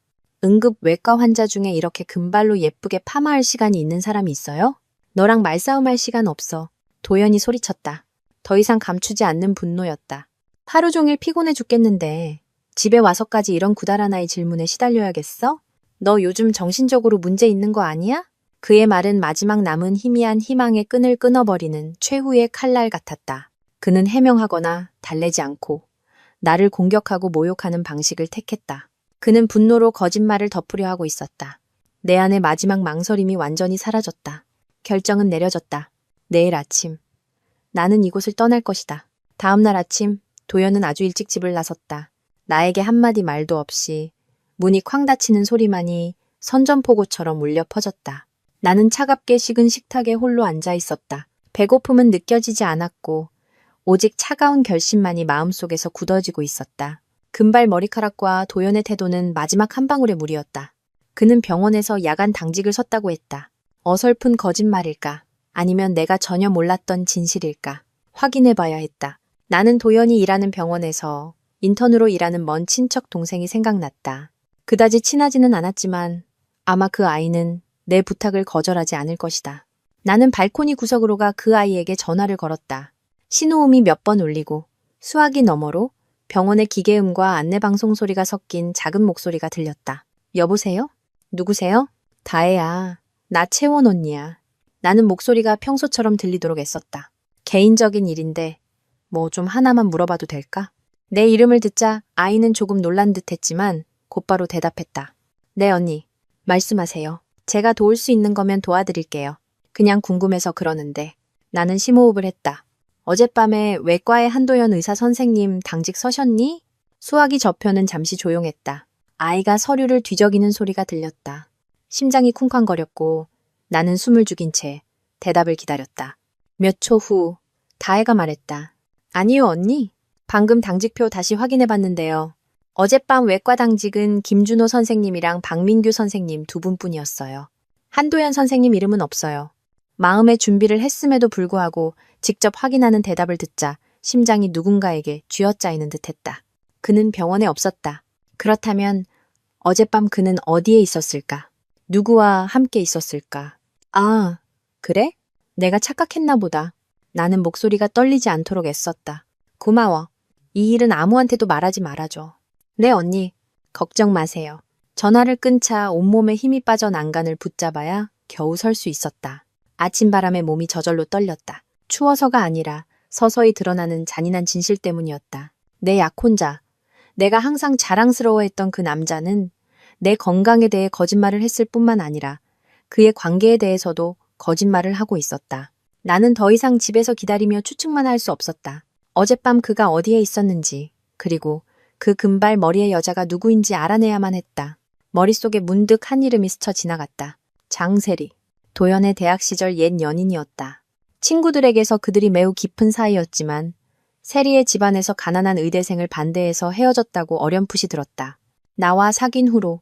응급 외과 환자 중에 이렇게 금발로 예쁘게 파마할 시간이 있는 사람이 있어요? 너랑 말싸움할 시간 없어. 도연이 소리쳤다. 더 이상 감추지 않는 분노였다. 하루 종일 피곤해 죽겠는데 집에 와서까지 이런 구달 하나의 질문에 시달려야겠어? 너 요즘 정신적으로 문제 있는 거 아니야? 그의 말은 마지막 남은 희미한 희망의 끈을 끊어버리는 최후의 칼날 같았다. 그는 해명하거나 달래지 않고 나를 공격하고 모욕하는 방식을 택했다. 그는 분노로 거짓말을 덮으려 하고 있었다. 내 안의 마지막 망설임이 완전히 사라졌다. 결정은 내려졌다. 내일 아침. 나는 이곳을 떠날 것이다. 다음 날 아침, 도연은 아주 일찍 집을 나섰다. 나에게 한마디 말도 없이 문이 쾅 닫히는 소리만이 선전포고처럼 울려 퍼졌다. 나는 차갑게 식은 식탁에 홀로 앉아 있었다. 배고픔은 느껴지지 않았고 오직 차가운 결심만이 마음속에서 굳어지고 있었다. 금발 머리카락과 도연의 태도는 마지막 한 방울의 물이었다. 그는 병원에서 야간 당직을 섰다고 했다. 어설픈 거짓말일까? 아니면 내가 전혀 몰랐던 진실일까? 확인해봐야 했다. 나는 도연이 일하는 병원에서 인턴으로 일하는 먼 친척 동생이 생각났다. 그다지 친하지는 않았지만 아마 그 아이는 내 부탁을 거절하지 않을 것이다. 나는 발코니 구석으로 가 그 아이에게 전화를 걸었다. 신호음이 몇 번 울리고 수화기 너머로 병원의 기계음과 안내방송 소리가 섞인 작은 목소리가 들렸다. 여보세요? 누구세요? 다혜야. 나 채원 언니야. 나는 목소리가 평소처럼 들리도록 애썼다. 개인적인 일인데 뭐 좀 하나만 물어봐도 될까? 내 이름을 듣자 아이는 조금 놀란 듯 했지만 곧바로 대답했다. 네 언니. 말씀하세요. 제가 도울 수 있는 거면 도와드릴게요. 그냥 궁금해서 그러는데. 나는 심호흡을 했다. 어젯밤에 외과의 한도연 의사 선생님 당직 서셨니? 수화기 저편은 잠시 조용했다. 아이가 서류를 뒤적이는 소리가 들렸다. 심장이 쿵쾅거렸고 나는 숨을 죽인 채 대답을 기다렸다. 몇 초 후 다혜가 말했다. 아니요, 언니. 방금 당직표 다시 확인해 봤는데요. 어젯밤 외과 당직은 김준호 선생님이랑 박민규 선생님 두 분뿐이었어요. 한도연 선생님 이름은 없어요. 마음의 준비를 했음에도 불구하고 직접 확인하는 대답을 듣자 심장이 누군가에게 쥐어짜이는 듯했다. 그는 병원에 없었다. 그렇다면 어젯밤 그는 어디에 있었을까? 누구와 함께 있었을까? 아, 그래? 내가 착각했나 보다. 나는 목소리가 떨리지 않도록 애썼다. 고마워. 이 일은 아무한테도 말하지 말아줘. 네, 언니. 걱정 마세요. 전화를 끊자 온몸에 힘이 빠져 난간을 붙잡아야 겨우 설 수 있었다. 아침바람에 몸이 저절로 떨렸다. 추워서가 아니라 서서히 드러나는 잔인한 진실 때문이었다. 내 약혼자, 내가 항상 자랑스러워했던 그 남자는 내 건강에 대해 거짓말을 했을 뿐만 아니라 그의 관계에 대해서도 거짓말을 하고 있었다. 나는 더 이상 집에서 기다리며 추측만 할 수 없었다. 어젯밤 그가 어디에 있었는지, 그리고 그 금발 머리의 여자가 누구인지 알아내야만 했다. 머릿속에 문득 한 이름이 스쳐 지나갔다. 장세리. 도연의 대학 시절 옛 연인이었다. 친구들에게서 그들이 매우 깊은 사이였지만 세리의 집안에서 가난한 의대생을 반대해서 헤어졌다고 어렴풋이 들었다. 나와 사귄 후로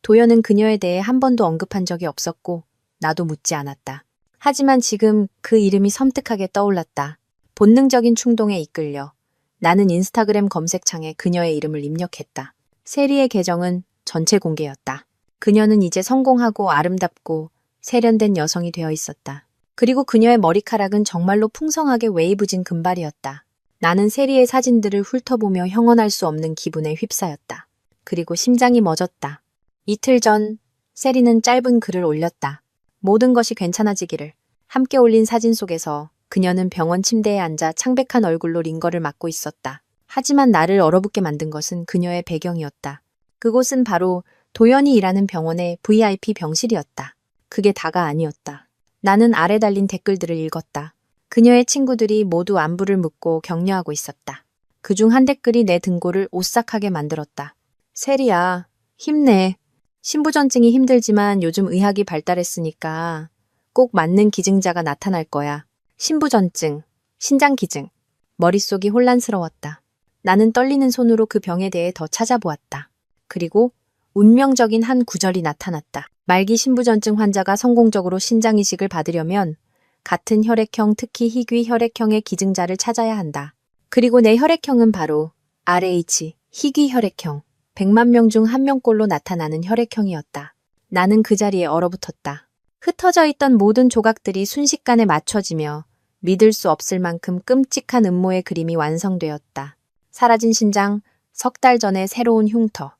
도연은 그녀에 대해 한 번도 언급한 적이 없었고 나도 묻지 않았다. 하지만 지금 그 이름이 섬뜩하게 떠올랐다. 본능적인 충동에 이끌려 나는 인스타그램 검색창에 그녀의 이름을 입력했다. 세리의 계정은 전체 공개였다. 그녀는 이제 성공하고 아름답고 세련된 여성이 되어 있었다. 그리고 그녀의 머리카락은 정말로 풍성하게 웨이브진 금발이었다. 나는 세리의 사진들을 훑어보며 형언할 수 없는 기분에 휩싸였다. 그리고 심장이 멎었다. 이틀 전 세리는 짧은 글을 올렸다. 모든 것이 괜찮아지기를. 함께 올린 사진 속에서 그녀는 병원 침대에 앉아 창백한 얼굴로 링거를 맞고 있었다. 하지만 나를 얼어붙게 만든 것은 그녀의 배경이었다. 그곳은 바로 도연이 일하는 병원의 VIP 병실이었다. 그게 다가 아니었다. 나는 아래 달린 댓글들을 읽었다. 그녀의 친구들이 모두 안부를 묻고 격려하고 있었다. 그중 한 댓글이 내 등골을 오싹하게 만들었다. 세리야, 힘내. 신부전증이 힘들지만 요즘 의학이 발달했으니까 꼭 맞는 기증자가 나타날 거야. 신부전증, 신장기증. 머릿속이 혼란스러웠다. 나는 떨리는 손으로 그 병에 대해 더 찾아보았다. 그리고 운명적인 한 구절이 나타났다. 말기 신부전증 환자가 성공적으로 신장이식을 받으려면 같은 혈액형, 특히 희귀 혈액형의 기증자를 찾아야 한다. 그리고 내 혈액형은 바로 RH, 희귀 혈액형. 100만 명 중 한 명꼴로 나타나는 혈액형이었다. 나는 그 자리에 얼어붙었다. 흩어져 있던 모든 조각들이 순식간에 맞춰지며 믿을 수 없을 만큼 끔찍한 음모의 그림이 완성되었다. 사라진 신장, 석 달 전에 새로운 흉터,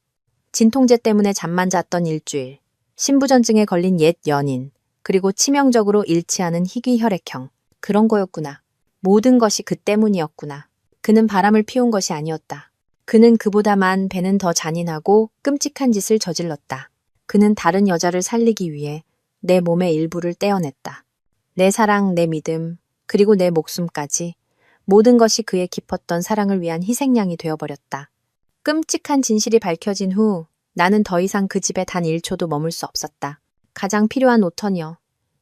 진통제 때문에 잠만 잤던 일주일, 신부전증에 걸린 옛 연인, 그리고 치명적으로 일치하는 희귀 혈액형. 그런 거였구나. 모든 것이 그 때문이었구나. 그는 바람을 피운 것이 아니었다. 그는 그보다만 배는 더 잔인하고 끔찍한 짓을 저질렀다. 그는 다른 여자를 살리기 위해 내 몸의 일부를 떼어냈다. 내 사랑, 내 믿음, 그리고 내 목숨까지 모든 것이 그의 깊었던 사랑을 위한 희생양이 되어버렸다. 끔찍한 진실이 밝혀진 후 나는 더 이상 그 집에 단 1초도 머물 수 없었다. 가장 필요한 옷터니어.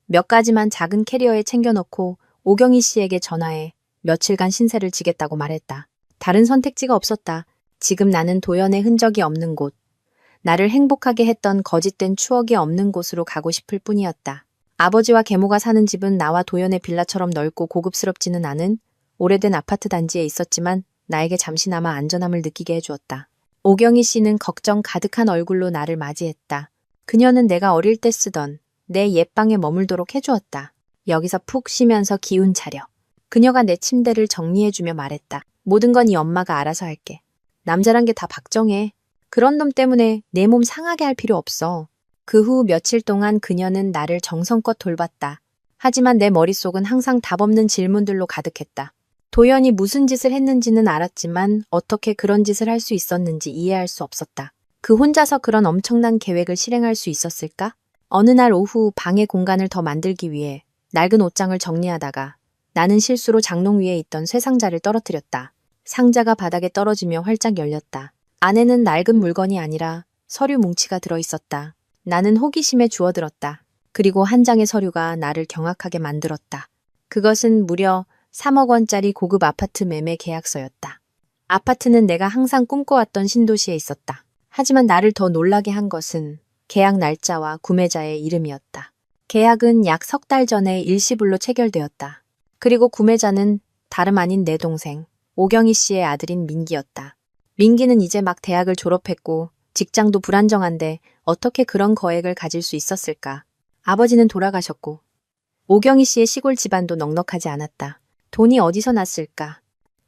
몇 가지만 작은 캐리어에 챙겨놓고 오경희 씨에게 전화해 며칠간 신세를 지겠다고 말했다. 다른 선택지가 없었다. 지금 나는 도연의 흔적이 없는 곳, 나를 행복하게 했던 거짓된 추억이 없는 곳으로 가고 싶을 뿐이었다. 아버지와 계모가 사는 집은 나와 도연의 빌라처럼 넓고 고급스럽지는 않은 오래된 아파트 단지에 있었지만 나에게 잠시나마 안전함을 느끼게 해주었다. 오경희 씨는 걱정 가득한 얼굴로 나를 맞이했다. 그녀는 내가 어릴 때 쓰던 내 옛방에 머물도록 해주었다. 여기서 푹 쉬면서 기운 차려. 그녀가 내 침대를 정리해주며 말했다. 모든 건 이 엄마가 알아서 할게. 남자란 게 다 박정해. 그런 놈 때문에 내 몸 상하게 할 필요 없어. 그 후 며칠 동안 그녀는 나를 정성껏 돌봤다. 하지만 내 머릿속은 항상 답 없는 질문들로 가득했다. 도연이 무슨 짓을 했는지는 알았지만 어떻게 그런 짓을 할 수 있었는지 이해할 수 없었다. 그 혼자서 그런 엄청난 계획을 실행할 수 있었을까? 어느 날 오후 방의 공간을 더 만들기 위해 낡은 옷장을 정리하다가 나는 실수로 장롱 위에 있던 쇠상자를 떨어뜨렸다. 상자가 바닥에 떨어지며 활짝 열렸다. 안에는 낡은 물건이 아니라 서류 뭉치가 들어있었다. 나는 호기심에 주워들었다. 그리고 한 장의 서류가 나를 경악하게 만들었다. 그것은 무려 3억 원짜리 고급 아파트 매매 계약서였다. 아파트는 내가 항상 꿈꿔왔던 신도시에 있었다. 하지만 나를 더 놀라게 한 것은 계약 날짜와 구매자의 이름이었다. 계약은 약 석 달 전에 일시불로 체결되었다. 그리고 구매자는 다름 아닌 내 동생, 오경희 씨의 아들인 민기였다. 민기는 이제 막 대학을 졸업했고 직장도 불안정한데 어떻게 그런 거액을 가질 수 있었을까? 아버지는 돌아가셨고 오경희 씨의 시골 집안도 넉넉하지 않았다. 돈이 어디서 났을까?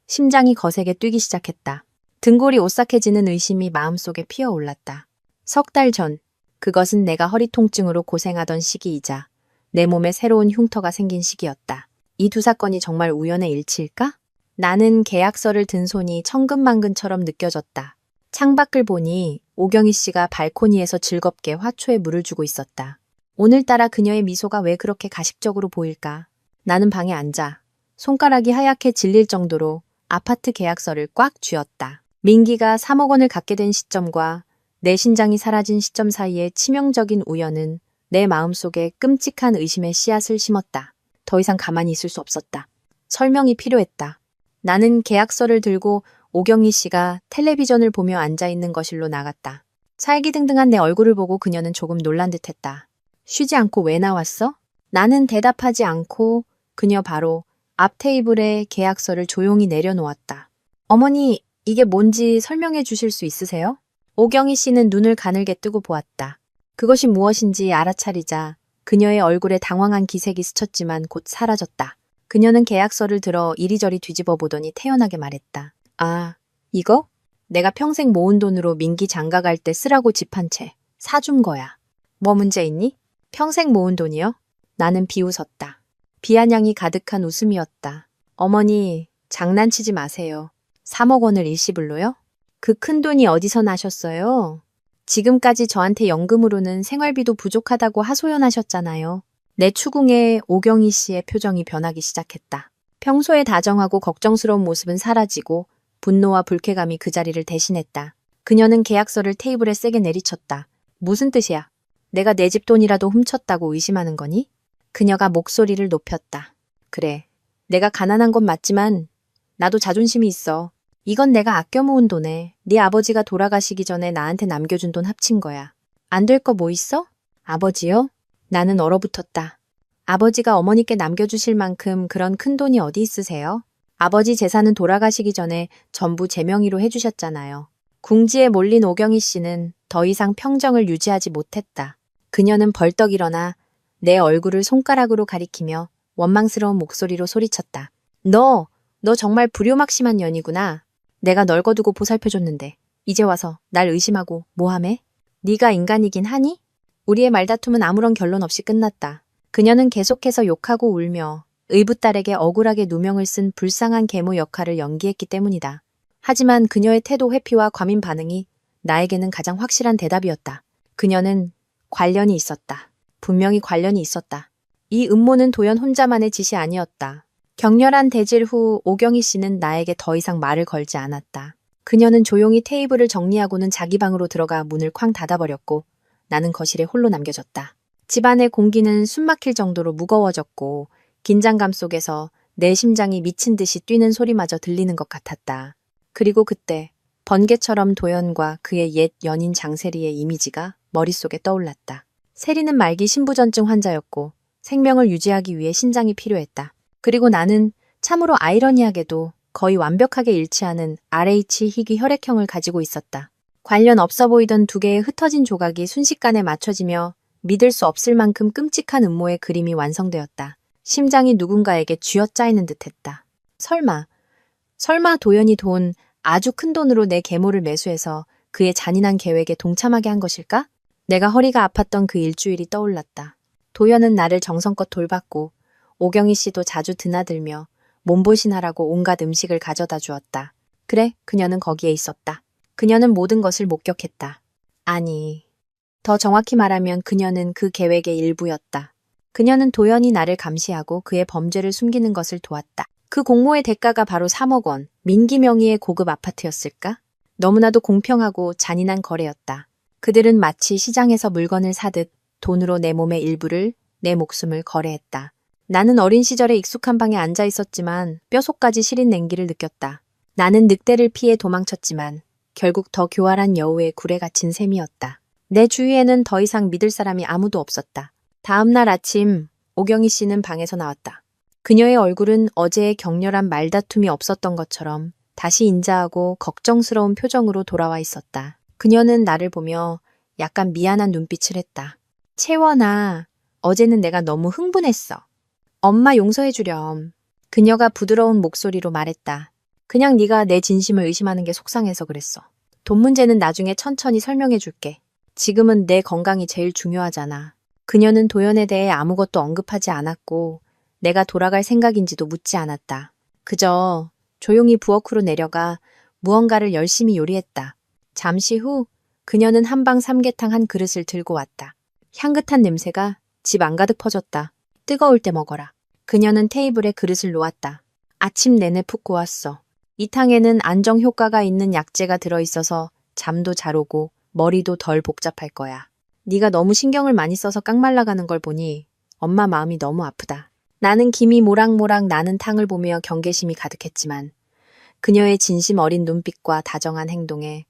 심장이 거세게 뛰기 시작했다. 등골이 오싹해지는 의심이 마음속에 피어올랐다. 석 달 전, 그것은 내가 허리 통증으로 고생하던 시기이자 내 몸에 새로운 흉터가 생긴 시기였다. 이 두 사건이 정말 우연의 일치일까? 나는 계약서를 든 손이 천근만근처럼 느껴졌다. 창밖을 보니 오경희 씨가 발코니에서 즐겁게 화초에 물을 주고 있었다. 오늘따라 그녀의 미소가 왜 그렇게 가식적으로 보일까? 나는 방에 앉아 손가락이 하얗게 질릴 정도로 아파트 계약서를 꽉 쥐었다. 민기가 3억 원을 갖게 된 시점과 내 신장이 사라진 시점 사이의 치명적인 우연은 내 마음속에 끔찍한 의심의 씨앗을 심었다. 더 이상 가만히 있을 수 없었다. 설명이 필요했다. 나는 계약서를 들고 오경희 씨가 텔레비전을 보며 앉아있는 거실로 나갔다. 살기등등한 내 얼굴을 보고 그녀는 조금 놀란 듯했다. 쉬지 않고 왜 나왔어? 나는 대답하지 않고 그녀 바로 앞 테이블에 계약서를 조용히 내려놓았다. 어머니, 이게 뭔지 설명해 주실 수 있으세요? 오경희 씨는 눈을 가늘게 뜨고 보았다. 그것이 무엇인지 알아차리자 그녀의 얼굴에 당황한 기색이 스쳤지만 곧 사라졌다. 그녀는 계약서를 들어 이리저리 뒤집어 보더니 태연하게 말했다. 아, 이거? 내가 평생 모은 돈으로 민기 장가 갈 때 쓰라고 집 한 채 사준 거야. 뭐 문제 있니? 평생 모은 돈이요? 나는 비웃었다. 비아냥이 가득한 웃음이었다. 어머니, 장난치지 마세요. 3억 원을 일시불로요? 그 큰 돈이 어디서 나셨어요? 지금까지 저한테 연금으로는 생활비도 부족하다고 하소연하셨잖아요. 내 추궁에 오경희 씨의 표정이 변하기 시작했다. 평소에 다정하고 걱정스러운 모습은 사라지고 분노와 불쾌감이 그 자리를 대신했다. 그녀는 계약서를 테이블에 세게 내리쳤다. 무슨 뜻이야? 내가 내 집 돈이라도 훔쳤다고 의심하는 거니? 그녀가 목소리를 높였다. 그래, 내가 가난한 건 맞지만 나도 자존심이 있어. 이건 내가 아껴 모은 돈에 네 아버지가 돌아가시기 전에 나한테 남겨준 돈 합친 거야. 안 될 거 뭐 있어? 아버지요? 나는 얼어붙었다. 아버지가 어머니께 남겨주실 만큼 그런 큰 돈이 어디 있으세요? 아버지 재산은 돌아가시기 전에 전부 제 명의로 해주셨잖아요. 궁지에 몰린 오경희 씨는 더 이상 평정을 유지하지 못했다. 그녀는 벌떡 일어나 내 얼굴을 손가락으로 가리키며 원망스러운 목소리로 소리쳤다. 너 정말 불효막심한 년이구나. 내가 널 거두고 보살펴줬는데 이제 와서 날 의심하고 뭐하매? 네가 인간이긴 하니? 우리의 말다툼은 아무런 결론 없이 끝났다. 그녀는 계속해서 욕하고 울며 의붓딸에게 억울하게 누명을 쓴 불쌍한 계모 역할을 연기했기 때문이다. 하지만 그녀의 태도 회피와 과민 반응이 나에게는 가장 확실한 대답이었다. 그녀는 관련이 있었다. 분명히 관련이 있었다. 이 음모는 도연 혼자만의 짓이 아니었다. 격렬한 대질 후 오경희 씨는 나에게 더 이상 말을 걸지 않았다. 그녀는 조용히 테이블을 정리하고는 자기 방으로 들어가 문을 쾅 닫아버렸고 나는 거실에 홀로 남겨졌다. 집안의 공기는 숨막힐 정도로 무거워졌고 긴장감 속에서 내 심장이 미친 듯이 뛰는 소리마저 들리는 것 같았다. 그리고 그때 번개처럼 도연과 그의 옛 연인 장세리의 이미지가 머릿속에 떠올랐다. 세리는 말기 신부전증 환자였고 생명을 유지하기 위해 신장이 필요했다. 그리고 나는 참으로 아이러니하게도 거의 완벽하게 일치하는 RH 희귀 혈액형을 가지고 있었다. 관련 없어 보이던 두 개의 흩어진 조각이 순식간에 맞춰지며 믿을 수 없을 만큼 끔찍한 음모의 그림이 완성되었다. 심장이 누군가에게 쥐어짜이는 듯했다. 설마 도연이 돈, 아주 큰 돈으로 내 계모를 매수해서 그의 잔인한 계획에 동참하게 한 것일까? 내가 허리가 아팠던 그 일주일이 떠올랐다. 도연은 나를 정성껏 돌봤고 오경희 씨도 자주 드나들며 몸보신하라고 온갖 음식을 가져다 주었다. 그래, 그녀는 거기에 있었다. 그녀는 모든 것을 목격했다. 아니, 더 정확히 말하면 그녀는 그 계획의 일부였다. 그녀는 도연히 나를 감시하고 그의 범죄를 숨기는 것을 도왔다. 그 공모의 대가가 바로 3억 원, 민기 명의의 고급 아파트였을까? 너무나도 공평하고 잔인한 거래였다. 그들은 마치 시장에서 물건을 사듯 돈으로 내 몸의 일부를, 내 목숨을 거래했다. 나는 어린 시절에 익숙한 방에 앉아 있었지만 뼛속까지 시린 냉기를 느꼈다. 나는 늑대를 피해 도망쳤지만 결국 더 교활한 여우의 굴에 갇힌 셈이었다. 내 주위에는 더 이상 믿을 사람이 아무도 없었다. 다음 날 아침 오경희 씨는 방에서 나왔다. 그녀의 얼굴은 어제의 격렬한 말다툼이 없었던 것처럼 다시 인자하고 걱정스러운 표정으로 돌아와 있었다. 그녀는 나를 보며 약간 미안한 눈빛을 했다. 채원아, 어제는 내가 너무 흥분했어. 엄마 용서해 주렴. 그녀가 부드러운 목소리로 말했다. 그냥 네가 내 진심을 의심하는 게 속상해서 그랬어. 돈 문제는 나중에 천천히 설명해 줄게. 지금은 내 건강이 제일 중요하잖아. 그녀는 도연에 대해 아무것도 언급하지 않았고 내가 돌아갈 생각인지도 묻지 않았다. 그저 조용히 부엌으로 내려가 무언가를 열심히 요리했다. 잠시 후 그녀는 한방 삼계탕 한 그릇을 들고 왔다. 향긋한 냄새가 집 안가득 퍼졌다. 뜨거울 때 먹어라. 그녀는 테이블에 그릇을 놓았다. 아침 내내 푹 고왔어. 이 탕에는 안정 효과가 있는 약재가 들어있어서 잠도 잘 오고 머리도 덜 복잡할 거야. 네가 너무 신경을 많이 써서 깡말라가는 걸 보니 엄마 마음이 너무 아프다. 나는 김이 모락모락 나는 탕을 보며 경계심이 가득했지만 그녀의 진심 어린 눈빛과 다정한 행동에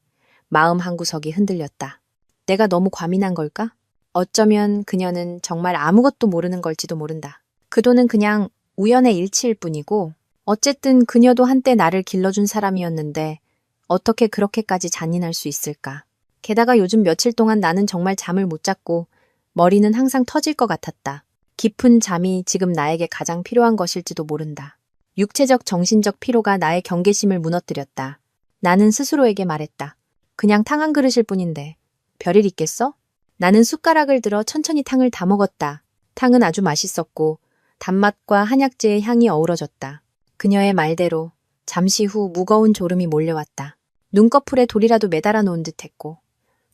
마음 한구석이 흔들렸다. 내가 너무 과민한 걸까? 어쩌면 그녀는 정말 아무것도 모르는 걸지도 모른다. 그 돈은 그냥 우연의 일치일 뿐이고 어쨌든 그녀도 한때 나를 길러준 사람이었는데 어떻게 그렇게까지 잔인할 수 있을까? 게다가 요즘 며칠 동안 나는 정말 잠을 못 잤고 머리는 항상 터질 것 같았다. 깊은 잠이 지금 나에게 가장 필요한 것일지도 모른다. 육체적 정신적 피로가 나의 경계심을 무너뜨렸다. 나는 스스로에게 말했다. 그냥 탕 한 그릇일 뿐인데 별일 있겠어? 나는 숟가락을 들어 천천히 탕을 다 먹었다. 탕은 아주 맛있었고 단맛과 한약재의 향이 어우러졌다. 그녀의 말대로 잠시 후 무거운 졸음이 몰려왔다. 눈꺼풀에 돌이라도 매달아 놓은 듯했고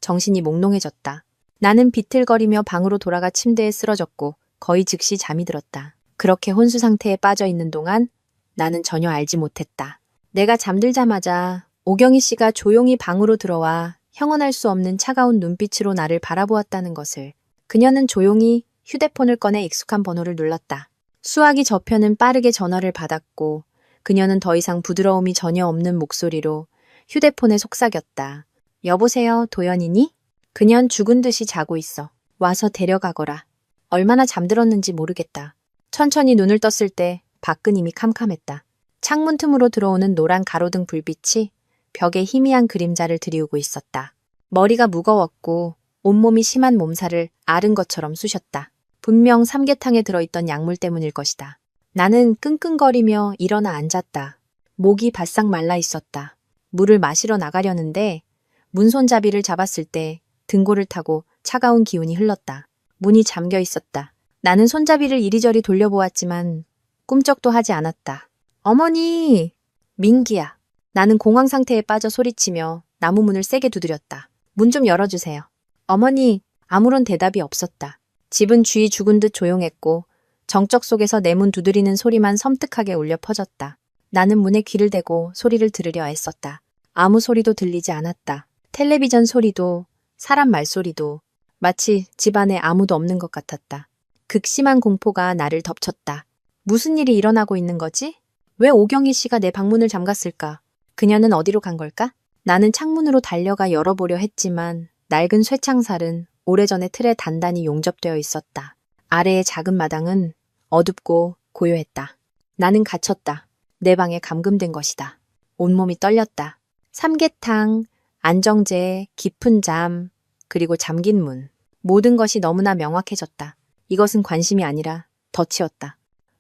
정신이 몽롱해졌다. 나는 비틀거리며 방으로 돌아가 침대에 쓰러졌고 거의 즉시 잠이 들었다. 그렇게 혼수 상태에 빠져 있는 동안 나는 전혀 알지 못했다. 내가 잠들자마자 오경희 씨가 조용히 방으로 들어와 형언할 수 없는 차가운 눈빛으로 나를 바라보았다는 것을. 그녀는 조용히 휴대폰을 꺼내 익숙한 번호를 눌렀다. 수화기 저편은 빠르게 전화를 받았고 그녀는 더 이상 부드러움이 전혀 없는 목소리로 휴대폰에 속삭였다. 여보세요, 도연이니? 그년 죽은 듯이 자고 있어. 와서 데려가거라. 얼마나 잠들었는지 모르겠다. 천천히 눈을 떴을 때 밖은 이미 캄캄했다. 창문 틈으로 들어오는 노란 가로등 불빛이 벽에 희미한 그림자를 드리우고 있었다. 머리가 무거웠고 온몸이 심한 몸살을 앓은 것처럼 쑤셨다. 분명 삼계탕에 들어있던 약물 때문일 것이다. 나는 끙끙거리며 일어나 앉았다. 목이 바싹 말라 있었다. 물을 마시러 나가려는데 문손잡이를 잡았을 때 등골을 타고 차가운 기운이 흘렀다. 문이 잠겨 있었다. 나는 손잡이를 이리저리 돌려보았지만 꿈쩍도 하지 않았다. 어머니! 민기야. 나는 공황 상태에 빠져 소리치며 나무 문을 세게 두드렸다. 문 좀 열어주세요. 어머니! 아무런 대답이 없었다. 집은 쥐 죽은 듯 조용했고 정적 속에서 내 문 두드리는 소리만 섬뜩하게 울려 퍼졌다. 나는 문에 귀를 대고 소리를 들으려 애썼다. 아무 소리도 들리지 않았다. 텔레비전 소리도 사람 말소리도 마치 집안에 아무도 없는 것 같았다. 극심한 공포가 나를 덮쳤다. 무슨 일이 일어나고 있는 거지? 왜 오경희 씨가 내 방문을 잠갔을까? 그녀는 어디로 간 걸까? 나는 창문으로 달려가 열어보려 했지만 낡은 쇠창살은 오래전에 틀에 단단히 용접되어 있었다. 아래의 작은 마당은 어둡고 고요했다. 나는 갇혔다. 내 방에 감금된 것이다. 온몸이 떨렸다. 삼계탕, 안정제, 깊은 잠, 그리고 잠긴 문. 모든 것이 너무나 명확해졌다. 이것은 관심이 아니라 덫이었다.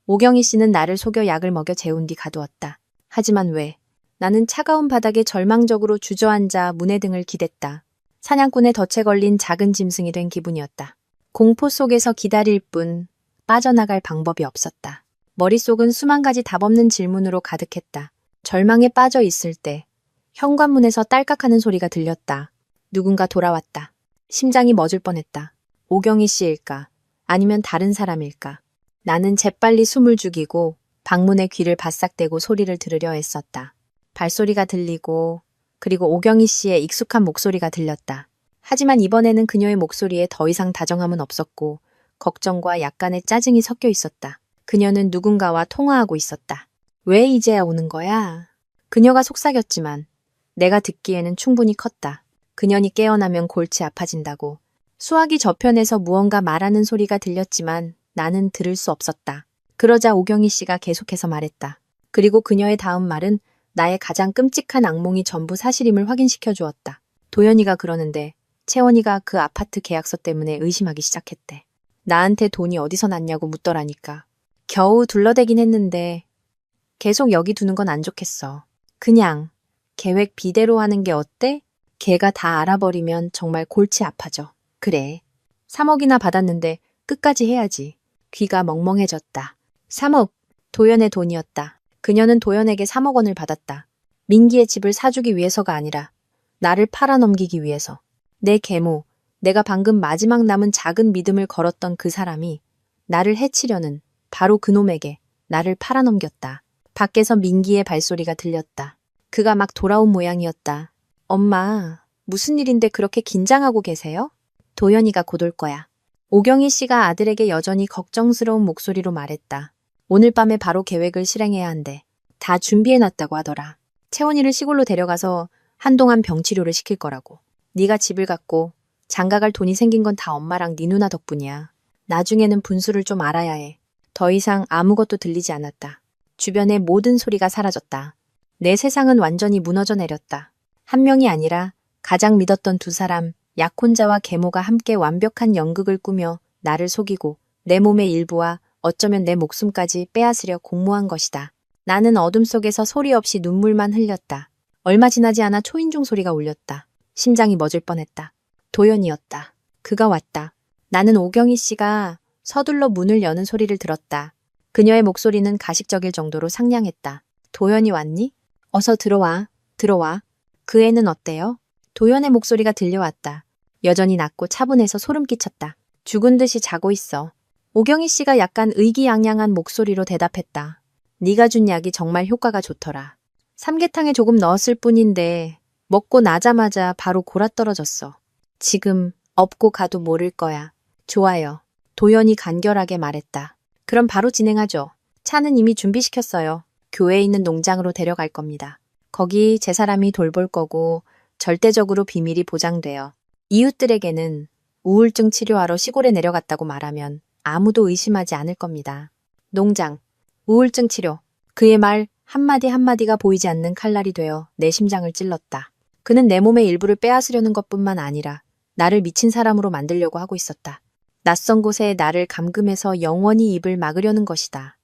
오경희 씨는 나를 속여 약을 먹여 재운 뒤 가두었다. 하지만 왜? 나는 차가운 바닥에 절망적으로 주저앉아 문의 등을 기댔다. 사냥꾼의 덫에 걸린 작은 짐승이 된 기분이었다. 공포 속에서 기다릴 뿐 빠져나갈 방법이 없었다. 머릿속은 수만 가지 답없는 질문으로 가득했다. 절망에 빠져 있을 때 현관문에서 딸깍하는 소리가 들렸다. 누군가 돌아왔다. 심장이 멎을 뻔했다. 오경희 씨일까? 아니면 다른 사람일까? 나는 재빨리 숨을 죽이고 방문에 귀를 바싹 대고 소리를 들으려 했었다. 발소리가 들리고 그리고 오경희 씨의 익숙한 목소리가 들렸다. 하지만 이번에는 그녀의 목소리에 더 이상 다정함은 없었고 걱정과 약간의 짜증이 섞여 있었다. 그녀는 누군가와 통화하고 있었다. 왜 이제야 오는 거야? 그녀가 속삭였지만 내가 듣기에는 충분히 컸다. 그년이 깨어나면 골치 아파진다고. 수화기 저편에서 무언가 말하는 소리가 들렸지만 나는 들을 수 없었다. 그러자 오경희 씨가 계속해서 말했다. 그리고 그녀의 다음 말은 나의 가장 끔찍한 악몽이 전부 사실임을 확인시켜 주었다. 도연이가 그러는데 채원이가 그 아파트 계약서 때문에 의심하기 시작했대. 나한테 돈이 어디서 났냐고 묻더라니까. 겨우 둘러대긴 했는데 계속 여기 두는 건 안 좋겠어. 그냥 계획 비대로 하는 게 어때? 걔가 다 알아버리면 정말 골치 아파져. 그래. 3억이나 받았는데 끝까지 해야지. 귀가 멍멍해졌다. 3억. 도연의 돈이었다. 그녀는 도연에게 3억 원을 받았다. 민기의 집을 사주기 위해서가 아니라 나를 팔아넘기기 위해서. 내 계모, 내가 방금 마지막 남은 작은 믿음을 걸었던 그 사람이 나를 해치려는 바로 그놈에게 나를 팔아넘겼다. 밖에서 민기의 발소리가 들렸다. 그가 막 돌아온 모양이었다. 엄마, 무슨 일인데 그렇게 긴장하고 계세요? 도연이가 곧 올 거야. 오경희 씨가 아들에게 여전히 걱정스러운 목소리로 말했다. 오늘 밤에 바로 계획을 실행해야 한대. 다 준비해놨다고 하더라. 채원이를 시골로 데려가서 한동안 병치료를 시킬 거라고. 네가 집을 갖고 장가갈 돈이 생긴 건 다 엄마랑 네 누나 덕분이야. 나중에는 분수를 좀 알아야 해. 더 이상 아무것도 들리지 않았다. 주변의 모든 소리가 사라졌다. 내 세상은 완전히 무너져 내렸다. 한 명이 아니라 가장 믿었던 두 사람, 약혼자와 계모가 함께 완벽한 연극을 꾸며 나를 속이고 내 몸의 일부와 어쩌면 내 목숨까지 빼앗으려 공모한 것이다. 나는 어둠 속에서 소리 없이 눈물만 흘렸다. 얼마 지나지 않아 초인종 소리가 울렸다. 심장이 멎을 뻔했다. 도연이었다. 그가 왔다. 나는 오경희 씨가 서둘러 문을 여는 소리를 들었다. 그녀의 목소리는 가식적일 정도로 상냥했다. 도연이 왔니? 어서 들어와. 들어와. 그 애는 어때요? 도연의 목소리가 들려왔다. 여전히 낮고 차분해서 소름 끼쳤다. 죽은 듯이 자고 있어. 오경희 씨가 약간 의기양양한 목소리로 대답했다. 네가 준 약이 정말 효과가 좋더라. 삼계탕에 조금 넣었을 뿐인데 먹고 나자마자 바로 골아떨어졌어. 지금 업고 가도 모를 거야. 좋아요. 도연이 간결하게 말했다. 그럼 바로 진행하죠. 차는 이미 준비시켰어요. 교회에 있는 농장으로 데려갈 겁니다. 거기 제 사람이 돌볼 거고 절대적으로 비밀이 보장돼요. 이웃들에게는 우울증 치료하러 시골에 내려갔다고 말하면 아무도 의심하지 않을 겁니다. 농장, 우울증 치료. 그의 말 한마디 한마디가 보이지 않는 칼날이 되어 내 심장을 찔렀다. 그는 내 몸의 일부를 빼앗으려는 것뿐만 아니라 나를 미친 사람으로 만들려고 하고 있었다. 낯선 곳에 나를 감금해서 영원히 입을 막으려는 것이다.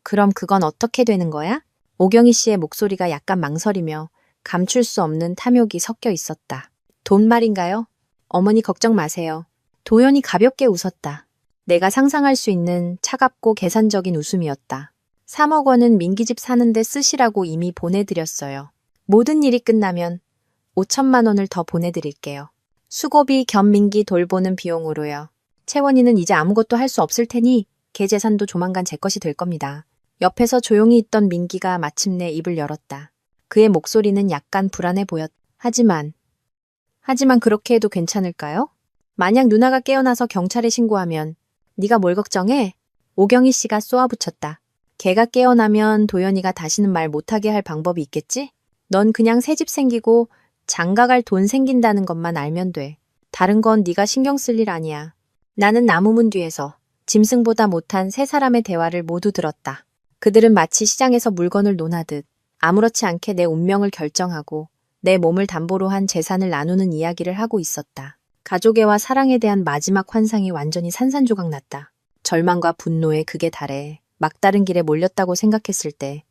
그럼 그건 어떻게 되는 거야? 오경희 씨의 목소리가 약간 망설이며 감출 수 없는 탐욕이 섞여 있었다. 돈 말인가요? 어머니 걱정 마세요. 도연이 가볍게 웃었다. 내가 상상할 수 있는 차갑고 계산적인 웃음이었다. 3억 원은 민기집 사는데 쓰시라고 이미 보내드렸어요. 모든 일이 끝나면 5천만 원을 더 보내드릴게요. 수고비 겸 민기 돌보는 비용으로요. 채원이는 이제 아무것도 할 수 없을 테니 걔 재산도 조만간 제 것이 될 겁니다. 옆에서 조용히 있던 민기가 마침내 입을 열었다. 그의 목소리는 약간 불안해 보였다. 하지만 그렇게 해도 괜찮을까요? 만약 누나가 깨어나서 경찰에 신고하면 네가 뭘 걱정해? 오경희 씨가 쏘아붙였다. 걔가 깨어나면 도연이가 다시는 말 못하게 할 방법이 있겠지? 넌 그냥 새집 생기고 장가갈 돈 생긴다는 것만 알면 돼. 다른 건 네가 신경 쓸 일 아니야. 나는 나무문 뒤에서 짐승보다 못한 세 사람의 대화를 모두 들었다. 그들은 마치 시장에서 물건을 논하듯 아무렇지 않게 내 운명을 결정하고 내 몸을 담보로 한 재산을 나누는 이야기를 하고 있었다. 가족애와 사랑에 대한 마지막 환상이 완전히 산산조각 났다. 절망과 분노에 극에 달해 막다른 길에 몰렸다고 생각했을 때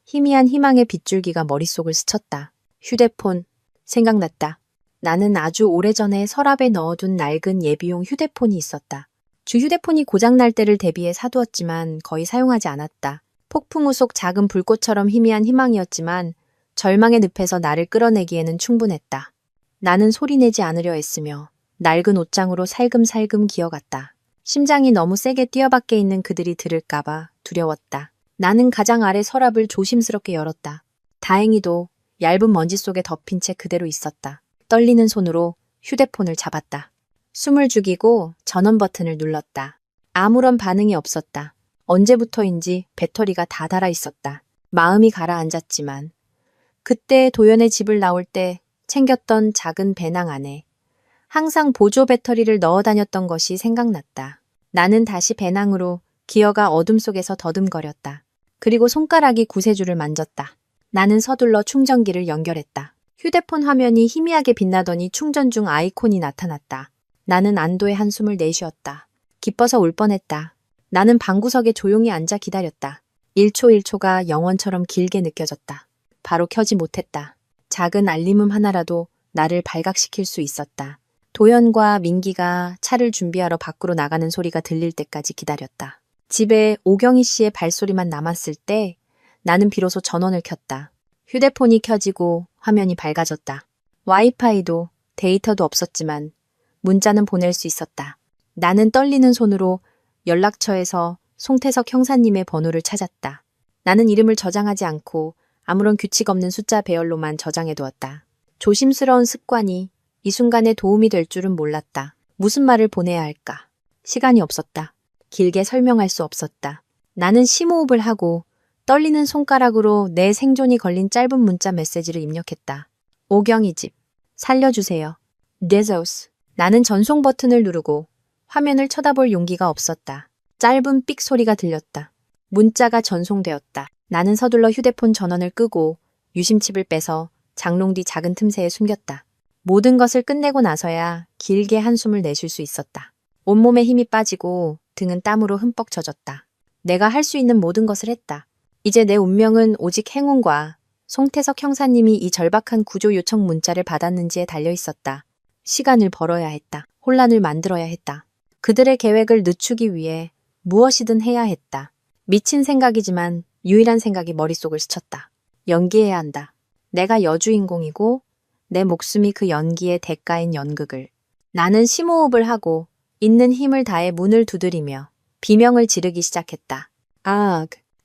희미한 희망의 빗줄기가 머릿속을 스쳤다. 휴대폰, 생각났다. 나는 아주 오래전에 서랍에 넣어둔 낡은 예비용 휴대폰이 있었다. 주 휴대폰이 고장날 때를 대비해 사두었지만 거의 사용하지 않았다. 폭풍 우 속 작은 불꽃처럼 희미한 희망이었지만 절망의 늪에서 나를 끌어내기에는 충분했다. 나는 소리내지 않으려 했으며 낡은 옷장으로 살금살금 기어갔다. 심장이 너무 세게 뛰어밖에 있는 그들이 들을까봐 두려웠다. 나는 가장 아래 서랍을 조심스럽게 열었다. 다행히도 얇은 먼지 속에 덮인 채 그대로 있었다. 떨리는 손으로 휴대폰을 잡았다. 숨을 죽이고 전원 버튼을 눌렀다. 아무런 반응이 없었다. 언제부터인지 배터리가 다 닳아 있었다. 마음이 가라앉았지만 그때 도연의 집을 나올 때 챙겼던 작은 배낭 안에 항상 보조 배터리를 넣어 다녔던 것이 생각났다. 나는 다시 배낭으로 기어가 어둠 속에서 더듬거렸다. 그리고 손가락이 구세주를 만졌다. 나는 서둘러 충전기를 연결했다. 휴대폰 화면이 희미하게 빛나더니 충전 중 아이콘이 나타났다. 나는 안도의 한숨을 내쉬었다. 기뻐서 울 뻔했다. 나는 방구석에 조용히 앉아 기다렸다. 1초 1초가 영원처럼 길게 느껴졌다. 바로 켜지 못했다. 작은 알림음 하나라도 나를 발각시킬 수 있었다. 도연과 민기가 차를 준비하러 밖으로 나가는 소리가 들릴 때까지 기다렸다. 집에 오경희 씨의 발소리만 남았을 때 나는 비로소 전원을 켰다. 휴대폰이 켜지고 화면이 밝아졌다. 와이파이도 데이터도 없었지만 문자는 보낼 수 있었다. 나는 떨리는 손으로 연락처에서 송태석 형사님의 번호를 찾았다. 나는 이름을 저장하지 않고 아무런 규칙 없는 숫자 배열로만 저장해 두었다. 조심스러운 습관이 이 순간에 도움이 될 줄은 몰랐다. 무슨 말을 보내야 할까? 시간이 없었다. 길게 설명할 수 없었다. 나는 심호흡을 하고 떨리는 손가락으로 내 생존이 걸린 짧은 문자 메시지를 입력했다. 오경희 집. 살려주세요. 데저스. 나는 전송 버튼을 누르고 화면을 쳐다볼 용기가 없었다. 짧은 삑 소리가 들렸다. 문자가 전송되었다. 나는 서둘러 휴대폰 전원을 끄고 유심칩을 빼서 장롱 뒤 작은 틈새에 숨겼다. 모든 것을 끝내고 나서야 길게 한숨을 내쉴 수 있었다. 온몸에 힘이 빠지고 등은 땀으로 흠뻑 젖었다. 내가 할 수 있는 모든 것을 했다. 이제 내 운명은 오직 행운과 송태석 형사님이 이 절박한 구조 요청 문자를 받았는지에 달려 있었다. 시간을 벌어야 했다. 혼란을 만들어야 했다. 그들의 계획을 늦추기 위해 무엇이든 해야 했다. 미친 생각이지만 유일한 생각이 머릿속을 스쳤다. 연기해야 한다. 내가 여주인공이고 내 목숨이 그 연기의 대가인 연극을. 나는 심호흡을 하고 있는 힘을 다해 문을 두드리며 비명을 지르기 시작했다.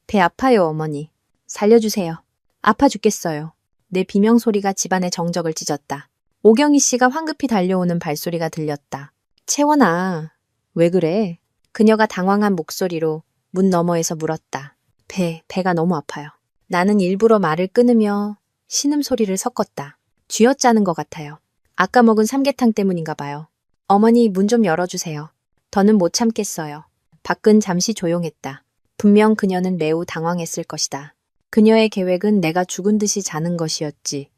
배 아파요, 어머니. 살려주세요. 아파 죽겠어요. 내 비명 소리가 집안의 정적을 찢었다. 오경희 씨가 황급히 달려오는 발소리가 들렸다. 채원아, 왜 그래? 그녀가 당황한 목소리로 문 너머에서 물었다. 배가 너무 아파요. 나는 일부러 말을 끊으며 신음소리를 섞었다. 쥐어짜는 것 같아요. 아까 먹은 삼계탕 때문인가 봐요. 어머니 문 좀 열어주세요. 더는 못 참겠어요. 밖은 잠시 조용했다. 분명 그녀는 매우 당황했을 것이다. 그녀의 계획은 내가 죽은 듯이 자는 것이었지.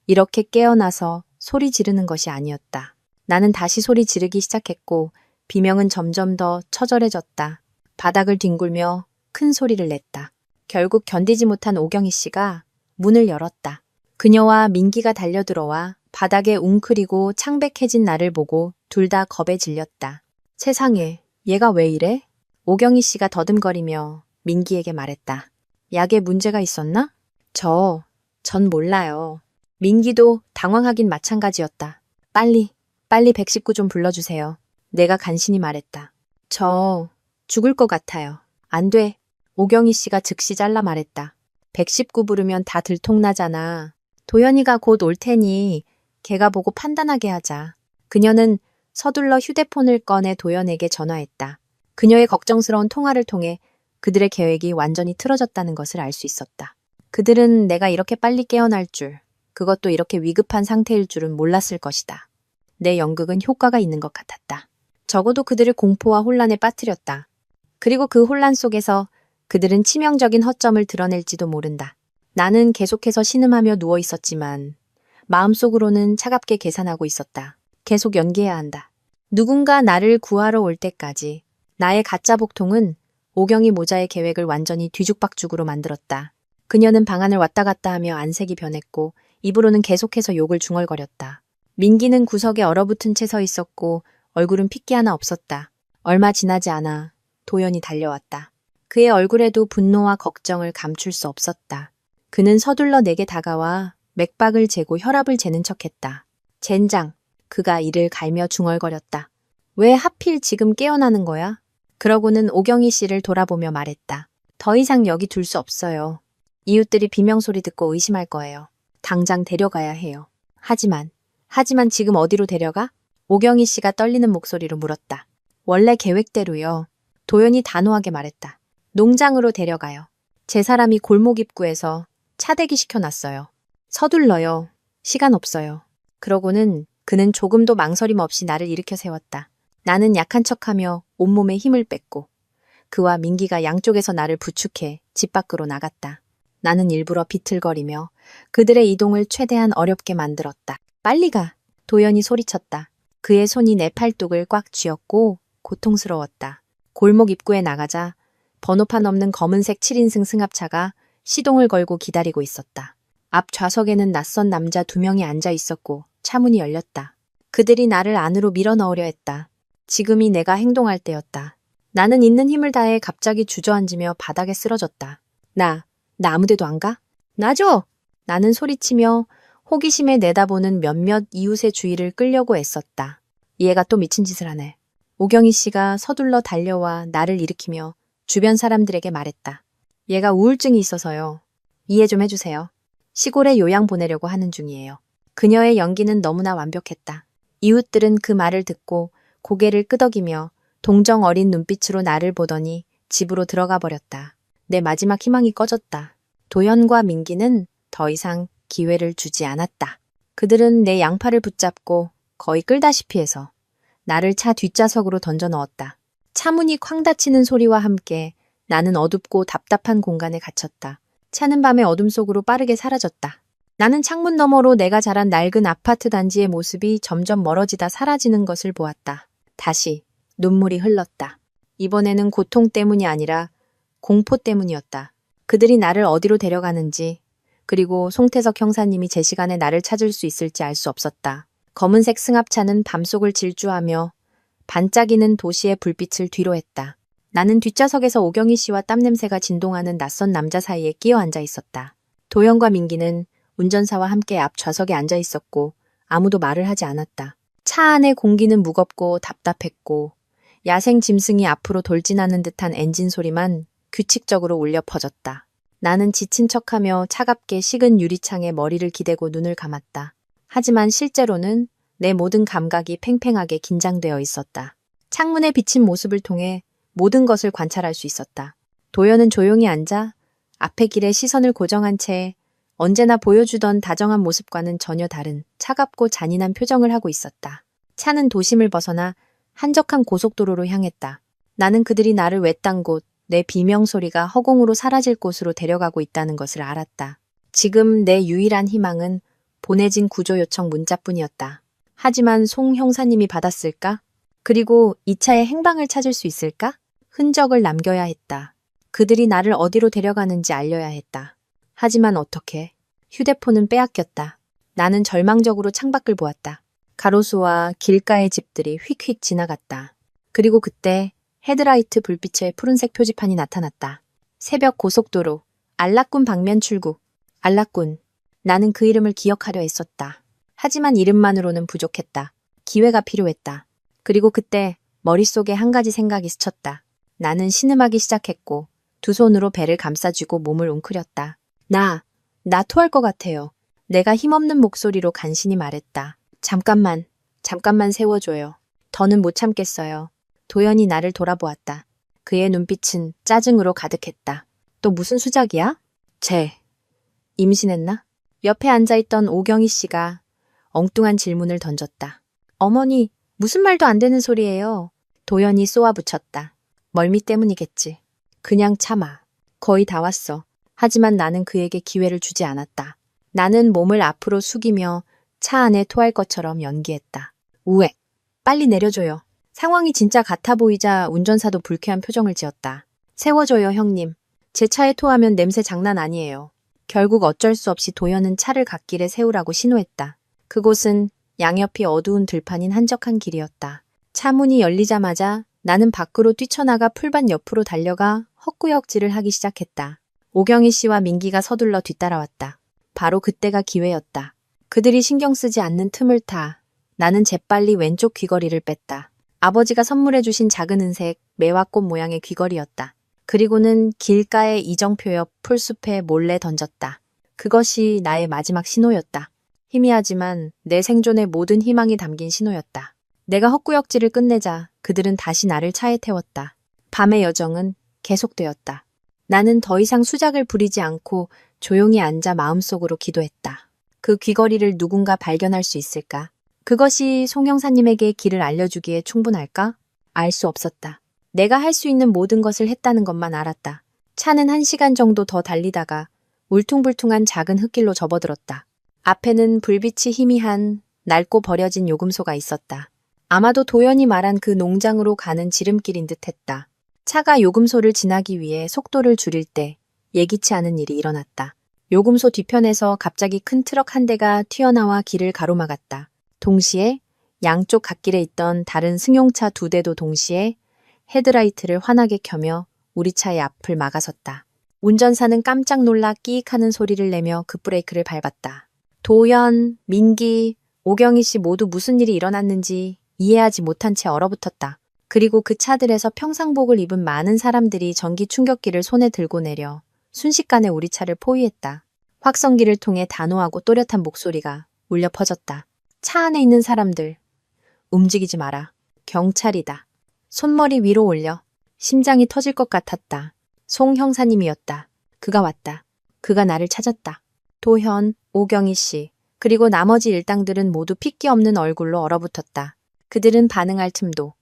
이렇게 깨어나서 소리 지르는 것이 아니었다. 나는 다시 소리 지르기 시작했고 비명은 점점 더 처절해졌다. 바닥을 뒹굴며 큰 소리를 냈다. 결국 견디지 못한 오경희 씨가 문을 열었다. 그녀와 민기가 달려들어와 바닥에 웅크리고 창백해진 나를 보고 둘 다 겁에 질렸다. 세상에, 얘가 왜 이래? 오경희 씨가 더듬거리며 민기에게 말했다. 약에 문제가 있었나? 전 몰라요. 민기도 당황하긴 마찬가지였다. 빨리 119 좀 불러주세요. 내가 간신히 말했다. 저 죽을 것 같아요. 안 돼. 오경희 씨가 즉시 잘라 말했다. 119 부르면 다 들통나잖아. 도연이가 곧 올 테니 걔가 보고 판단하게 하자. 그녀는 서둘러 휴대폰을 꺼내 도연에게 전화했다. 그녀의 걱정스러운 통화를 통해 그들의 계획이 완전히 틀어졌다는 것을 알 수 있었다. 그들은 내가 이렇게 빨리 깨어날 줄, 그것도 이렇게 위급한 상태일 줄은 몰랐을 것이다. 내 연극은 효과가 있는 것 같았다. 적어도 그들을 공포와 혼란에 빠뜨렸다. 그리고 그 혼란 속에서 그들은 치명적인 허점을 드러낼지도 모른다. 나는 계속해서 신음하며 누워 있었지만 마음속으로는 차갑게 계산하고 있었다. 계속 연기해야 한다. 누군가 나를 구하러 올 때까지. 나의 가짜 복통은 오경희 모자의 계획을 완전히 뒤죽박죽으로 만들었다. 그녀는 방안을 왔다 갔다 하며 안색이 변했고 입으로는 계속해서 욕을 중얼거렸다. 민기는 구석에 얼어붙은 채 서 있었고 얼굴은 핏기 하나 없었다. 얼마 지나지 않아 도연이 달려왔다. 그의 얼굴에도 분노와 걱정을 감출 수 없었다. 그는 서둘러 내게 다가와 맥박을 재고 혈압을 재는 척했다. 젠장, 그가 이를 갈며 중얼거렸다. 왜 하필 지금 깨어나는 거야? 그러고는 오경희 씨를 돌아보며 말했다. 더 이상 여기 둘 수 없어요. 이웃들이 비명소리 듣고 의심할 거예요. 당장 데려가야 해요. 하지만 하지만 지금 어디로 데려가? 오경희 씨가 떨리는 목소리로 물었다. 원래 계획대로요. 도연이 단호하게 말했다. 농장으로 데려가요. 제 사람이 골목 입구에서 차대기 시켜놨어요. 서둘러요. 시간 없어요. 그러고는 그는 조금도 망설임 없이 나를 일으켜 세웠다. 나는 약한 척하며 온몸에 힘을 뺐고 그와 민기가 양쪽에서 나를 부축해 집 밖으로 나갔다. 나는 일부러 비틀거리며 그들의 이동을 최대한 어렵게 만들었다. 빨리 가. 도연이 소리쳤다. 그의 손이 내 팔뚝을 꽉 쥐었고 고통스러웠다. 골목 입구에 나가자 번호판 없는 검은색 7인승 승합차가 시동을 걸고 기다리고 있었다. 앞 좌석에는 낯선 남자 2명이 앉아 있었고 차문이 열렸다. 그들이 나를 안으로 밀어 넣으려 했다. 지금이 내가 행동할 때였다. 나는 있는 힘을 다해 갑자기 주저앉으며 바닥에 쓰러졌다. 나 아무데도 안 가? 놔줘! 나는 소리치며 호기심에 내다보는 몇몇 이웃의 주의를 끌려고 애썼다. 얘가 또 미친 짓을 하네. 오경희 씨가 서둘러 달려와 나를 일으키며 주변 사람들에게 말했다. 얘가 우울증이 있어서요. 이해 좀 해주세요. 시골에 요양 보내려고 하는 중이에요. 그녀의 연기는 너무나 완벽했다. 이웃들은 그 말을 듣고 고개를 끄덕이며 동정 어린 눈빛으로 나를 보더니 집으로 들어가 버렸다. 내 마지막 희망이 꺼졌다. 도연과 민기는 더 이상 기회를 주지 않았다. 그들은 내 양팔을 붙잡고 거의 끌다시피 해서 나를 차 뒷좌석으로 던져 넣었다. 차문이 쾅 닫히는 소리와 함께 나는 어둡고 답답한 공간에 갇혔다. 차는 밤의 어둠 속으로 빠르게 사라졌다. 나는 창문 너머로 내가 자란 낡은 아파트 단지의 모습이 점점 멀어지다 사라지는 것을 보았다. 다시 눈물이 흘렀다. 이번에는 고통 때문이 아니라 공포 때문이었다. 그들이 나를 어디로 데려가는지, 그리고 송태석 형사님이 제 시간에 나를 찾을 수 있을지 알 수 없었다. 검은색 승합차는 밤속을 질주하며 반짝이는 도시의 불빛을 뒤로 했다. 나는 뒷좌석에서 오경희 씨와 땀냄새가 진동하는 낯선 남자 사이에 끼어 앉아 있었다. 도연과 민기는 운전사와 함께 앞 좌석에 앉아 있었고 아무도 말을 하지 않았다. 차 안의 공기는 무겁고 답답했고 야생 짐승이 앞으로 돌진하는 듯한 엔진 소리만 규칙적으로 울려 퍼졌다. 나는 지친 척하며 차갑게 식은 유리창에 머리를 기대고 눈을 감았다. 하지만 실제로는 내 모든 감각이 팽팽하게 긴장되어 있었다. 창문에 비친 모습을 통해 모든 것을 관찰할 수 있었다. 도연은 조용히 앉아 앞의 길에 시선을 고정한 채 언제나 보여주던 다정한 모습과는 전혀 다른 차갑고 잔인한 표정을 하고 있었다. 차는 도심을 벗어나 한적한 고속도로로 향했다. 나는 그들이 나를 외딴 곳, 내 비명소리가 허공으로 사라질 곳으로 데려가고 있다는 것을 알았다. 지금 내 유일한 희망은 보내진 구조 요청 문자뿐이었다. 하지만 송 형사님이 받았을까? 그리고 이 차의 행방을 찾을 수 있을까? 흔적을 남겨야 했다. 그들이 나를 어디로 데려가는지 알려야 했다. 하지만 어떻게? 휴대폰은 빼앗겼다. 나는 절망적으로 창밖을 보았다. 가로수와 길가의 집들이 휙휙 지나갔다. 그리고 그때 헤드라이트 불빛에 푸른색 표지판이 나타났다. 새벽 고속도로, 안락군 방면 출구. 안락군. 나는 그 이름을 기억하려 했었다. 하지만 이름만으로는 부족했다. 기회가 필요했다. 그리고 그때 머릿속에 한 가지 생각이 스쳤다. 나는 신음하기 시작했고 두 손으로 배를 감싸쥐고 몸을 웅크렸다. 나 토할 것 같아요. 내가 힘없는 목소리로 간신히 말했다. 잠깐만 세워줘요. 더는 못 참겠어요. 도연이 나를 돌아보았다. 그의 눈빛은 짜증으로 가득했다. 또 무슨 수작이야? 임신했나? 옆에 앉아있던 오경희 씨가 엉뚱한 질문을 던졌다. 어머니, 무슨 말도 안 되는 소리예요. 도연이 쏘아붙였다. 멀미 때문이겠지. 그냥 참아. 거의 다 왔어. 하지만 나는 그에게 기회를 주지 않았다. 나는 몸을 앞으로 숙이며 차 안에 토할 것처럼 연기했다. 우엑, 빨리 내려줘요. 상황이 진짜 같아 보이자 운전사도 불쾌한 표정을 지었다. 세워줘요, 형님. 제 차에 토하면 냄새 장난 아니에요. 결국 어쩔 수 없이 도연은 차를 갓길에 세우라고 신호했다. 그곳은 양옆이 어두운 들판인 한적한 길이었다. 차 문이 열리자마자 나는 밖으로 뛰쳐나가 풀밭 옆으로 달려가 헛구역질을 하기 시작했다. 오경희 씨와 민기가 서둘러 뒤따라왔다. 바로 그때가 기회였다. 그들이 신경 쓰지 않는 틈을 타 나는 재빨리 왼쪽 귀걸이를 뺐다. 아버지가 선물해 주신 작은 은색 매화꽃 모양의 귀걸이였다. 그리고는 길가의 이정표 옆 풀숲에 몰래 던졌다. 그것이 나의 마지막 신호였다. 희미하지만 내 생존의 모든 희망이 담긴 신호였다. 내가 헛구역질을 끝내자 그들은 다시 나를 차에 태웠다. 밤의 여정은 계속되었다. 나는 더 이상 수작을 부리지 않고 조용히 앉아 마음속으로 기도했다. 그 귀걸이를 누군가 발견할 수 있을까? 그것이 송 형사님에게 길을 알려주기에 충분할까? 알 수 없었다. 내가 할 수 있는 모든 것을 했다는 것만 알았다. 차는 1시간 정도 더 달리다가 울퉁불퉁한 작은 흙길로 접어들었다. 앞에는 불빛이 희미한 낡고 버려진 요금소가 있었다. 아마도 도연이 말한 그 농장으로 가는 지름길인 듯했다. 차가 요금소를 지나기 위해 속도를 줄일 때 예기치 않은 일이 일어났다. 요금소 뒤편에서 갑자기 큰 트럭 한 대가 튀어나와 길을 가로막았다. 동시에 양쪽 갓길에 있던 다른 승용차 2대도 동시에 헤드라이트를 환하게 켜며 우리 차의 앞을 막아섰다. 운전사는 깜짝 놀라 끼익하는 소리를 내며 급브레이크를 밟았다. 도연, 민기, 오경희 씨 모두 무슨 일이 일어났는지 이해하지 못한 채 얼어붙었다. 그리고 그 차들에서 평상복을 입은 많은 사람들이 전기 충격기를 손에 들고 내려 순식간에 우리 차를 포위했다. 확성기를 통해 단호하고 또렷한 목소리가 울려 퍼졌다. 차 안에 있는 사람들, 움직이지 마라. 경찰이다. 손머리 위로 올려. 심장이 터질 것 같았다. 송 형사님이었다. 그가 왔다. 그가 나를 찾았다. 도현, 오경희 씨, 그리고 나머지 일당들은 모두 핏기 없는 얼굴로 얼어붙었다. 그들은 반응할 틈도,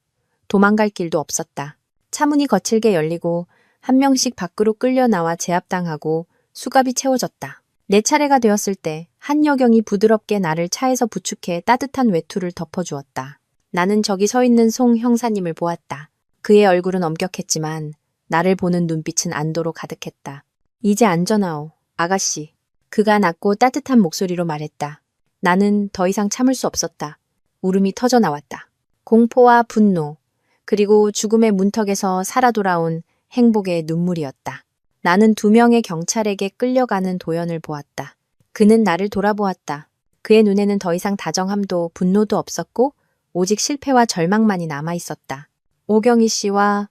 도망갈 길도 없었다. 차문이 거칠게 열리고 한 명씩 밖으로 끌려 나와 제압당하고 수갑이 채워졌다. 내 차례가 되었을 때 한 여경이 부드럽게 나를 차에서 부축해 따뜻한 외투를 덮어주었다. 나는 저기 서 있는 송 형사님을 보았다. 그의 얼굴은 엄격했지만 나를 보는 눈빛은 안도로 가득했다. 이제 안전하오, 아가씨. 그가 낮고 따뜻한 목소리로 말했다. 나는 더 이상 참을 수 없었다. 울음이 터져 나왔다. 공포와 분노, 그리고 죽음의 문턱에서 살아 돌아온 행복의 눈물이었다. 나는 2명의 경찰에게 끌려가는 도연을 보았다. 그는 나를 돌아보았다. 그의 눈에는 더 이상 다정함도 분노도 없었고 오직 실패와 절망만이 남아있었다. 오경희 씨와